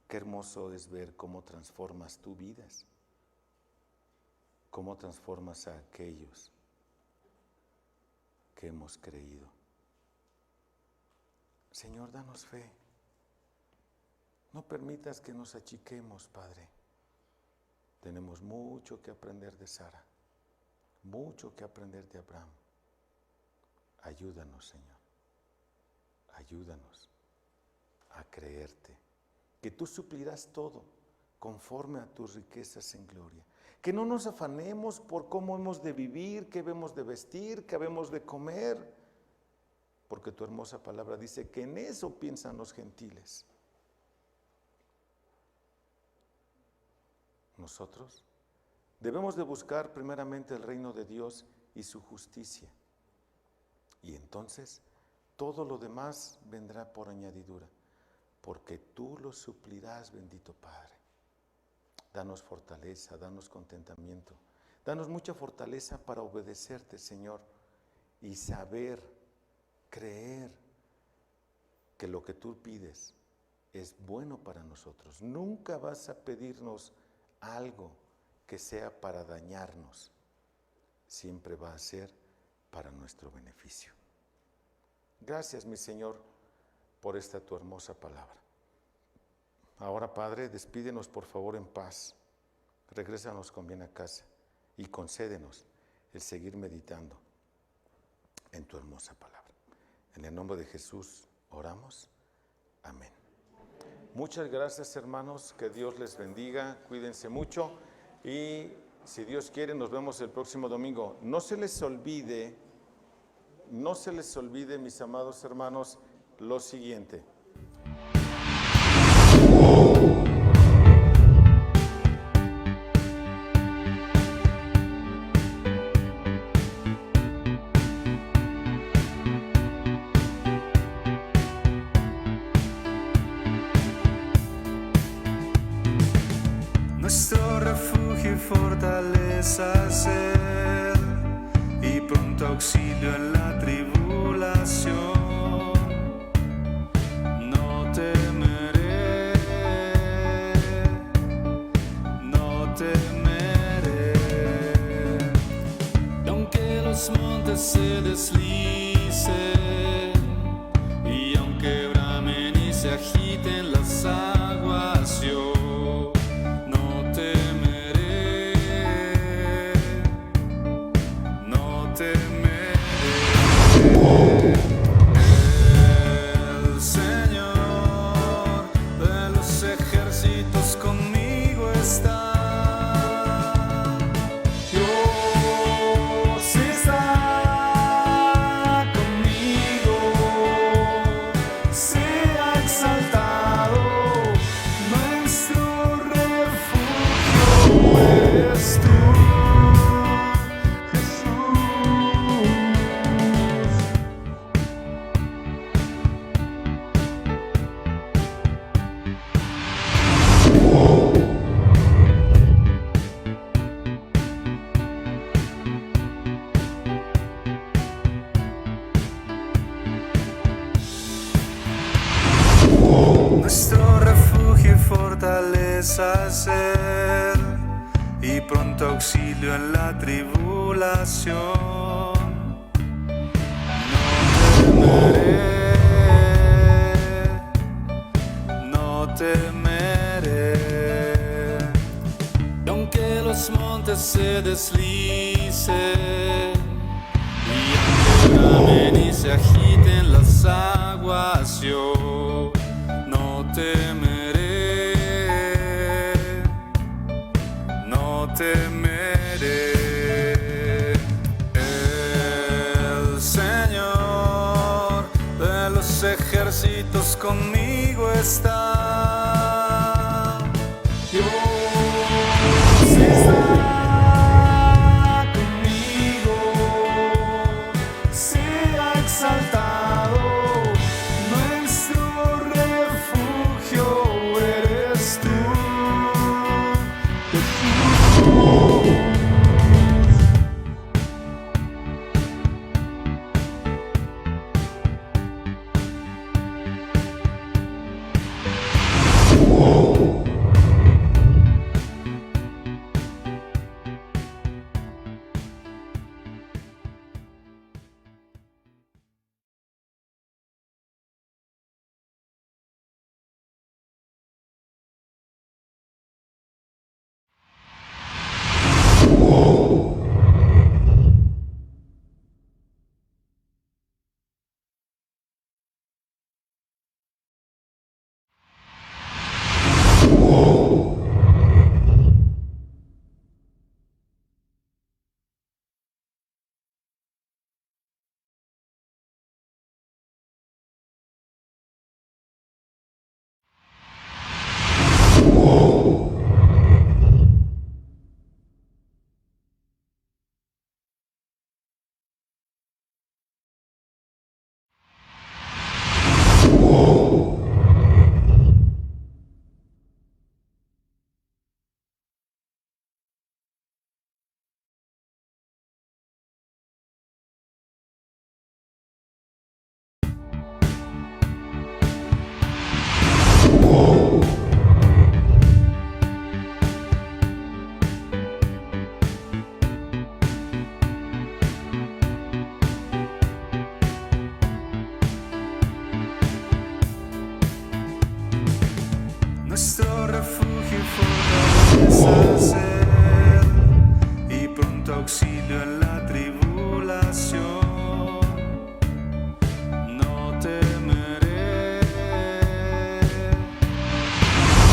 qué hermoso es ver cómo transformas tu vidas, cómo transformas a aquellos que hemos creído. Señor, danos fe. No permitas que nos achiquemos, Padre. Tenemos mucho que aprender de Sara, mucho que aprender de Abraham. Ayúdanos, Señor. Ayúdanos a creerte, que tú suplirás todo conforme a tus riquezas en gloria. Que no nos afanemos por cómo hemos de vivir, qué hemos de vestir, qué hemos de comer, porque tu hermosa palabra dice que en eso piensan los gentiles. Nosotros debemos de buscar primeramente el reino de Dios y su justicia, y entonces todo lo demás vendrá por añadidura, porque tú lo suplirás, bendito Padre. Danos fortaleza, danos contentamiento, danos mucha fortaleza para obedecerte, Señor, y saber, creer que lo que tú pides es bueno para nosotros. Nunca vas a pedirnos algo que sea para dañarnos, siempre va a ser para nuestro beneficio. Gracias, mi Señor, por esta tu hermosa palabra. Ahora, Padre, despídenos por favor en paz, regrésanos con bien a casa y concédenos el seguir meditando en tu hermosa palabra. En el nombre de Jesús oramos. Amén. Muchas gracias, hermanos, que Dios les bendiga, cuídense mucho y si Dios quiere nos vemos el próximo domingo. No se les olvide, mis amados hermanos, lo siguiente. Nuestro refugio y fortaleza ser, y pronto auxilio en la tribulación. No temeré, no temeré. Y aunque los montes se deslicen, y aunque bramen y se agiten las aguas, yo temeré. eres tú, nuestro refugio y fortaleza ser, y pronto auxilio en la tribulación. No temeré, y aunque los montes se deslicen, y aunque bramen y se agiten las aguas, yo no temeré, no temeré. El Señor de los ejércitos conmigo está. Dios está conmigo, sea exaltado. Nuestro refugio eres tú, nuestro refugio y fortaleza ser, y pronto auxilio en la tribulación. No temeré,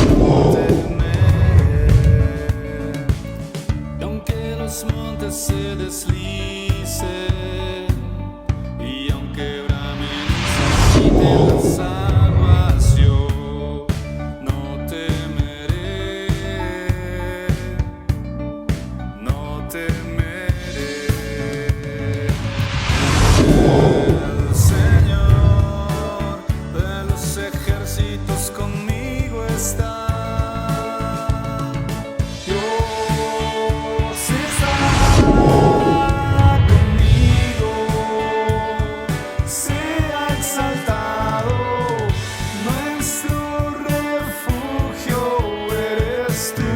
no temeré, y aunque los montes se deslicen, y aunque bramen y se agiten las aguas, yo no temeré, no temeré. El Señor de los ejércitos conmigo está. Dios está conmigo, sea exaltado. Nuestro refugio eres tú,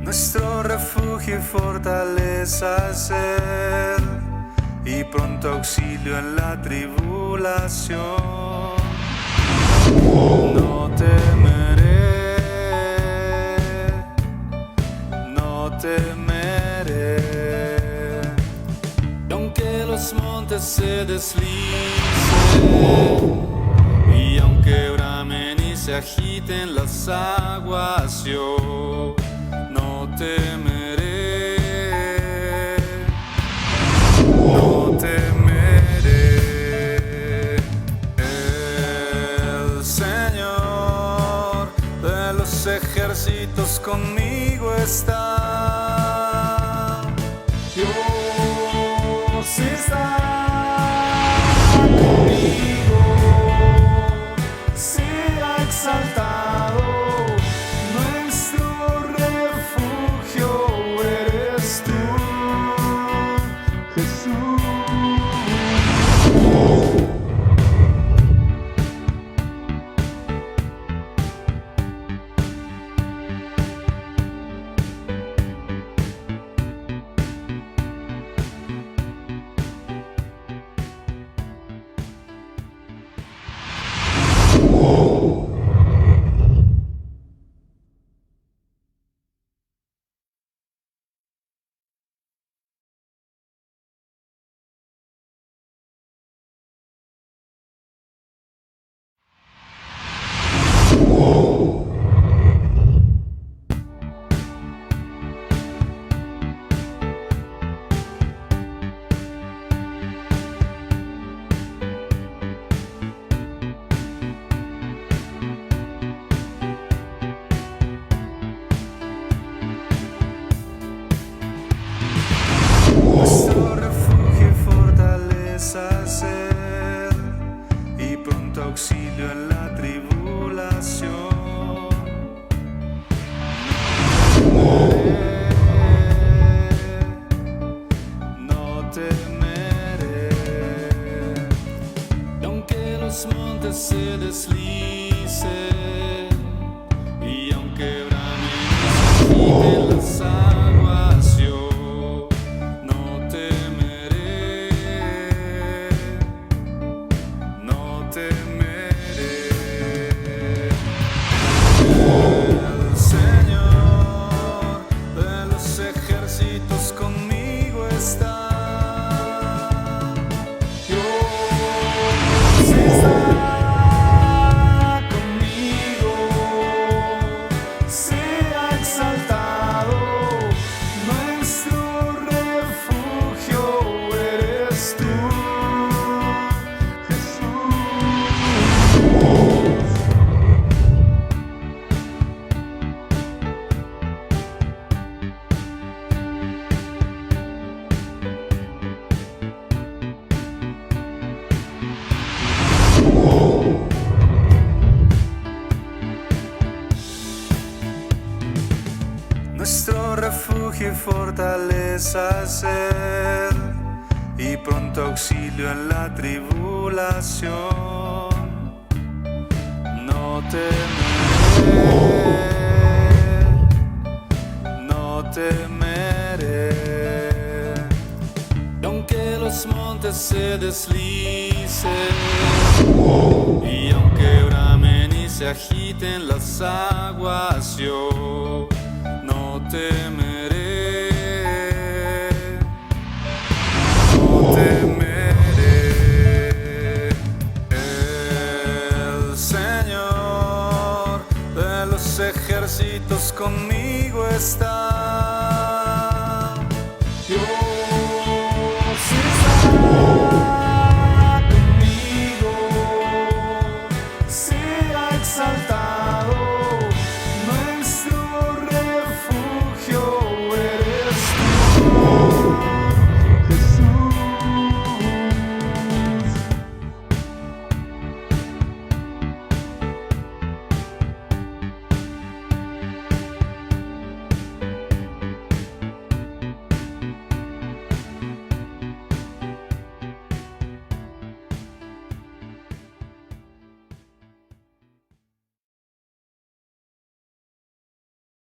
nuestro refugio y fortaleza ser, y pronto auxilio en la tribulación. No temeré, no temeré, y aunque los montes se deslicen, y aunque bramen y se agiten las aguas, yo no temeré, no temeré. El Señor de los ejércitos conmigo está. Dios está conmigo, sea exaltado, nuestro refugio eres tú, Jesús. Nuestro refugio y fortaleza ser, y pronto auxilio en la tribulación. No temeré, y aunque los montes se deslicen, y aunque bramen y se agiten las aguas, yo no temeré, no temeré. El Señor de los ejércitos conmigo está. Dios está conmigo, sea exaltado, nuestro refugio eres tú, Jesús. Nuestro refugio y fortaleza ser, y pronto auxilio en la tribulación. No temeré, no temeré, y aunque los montes se deslicen, y aunque bramen y se agiten las aguas, yo no temeré,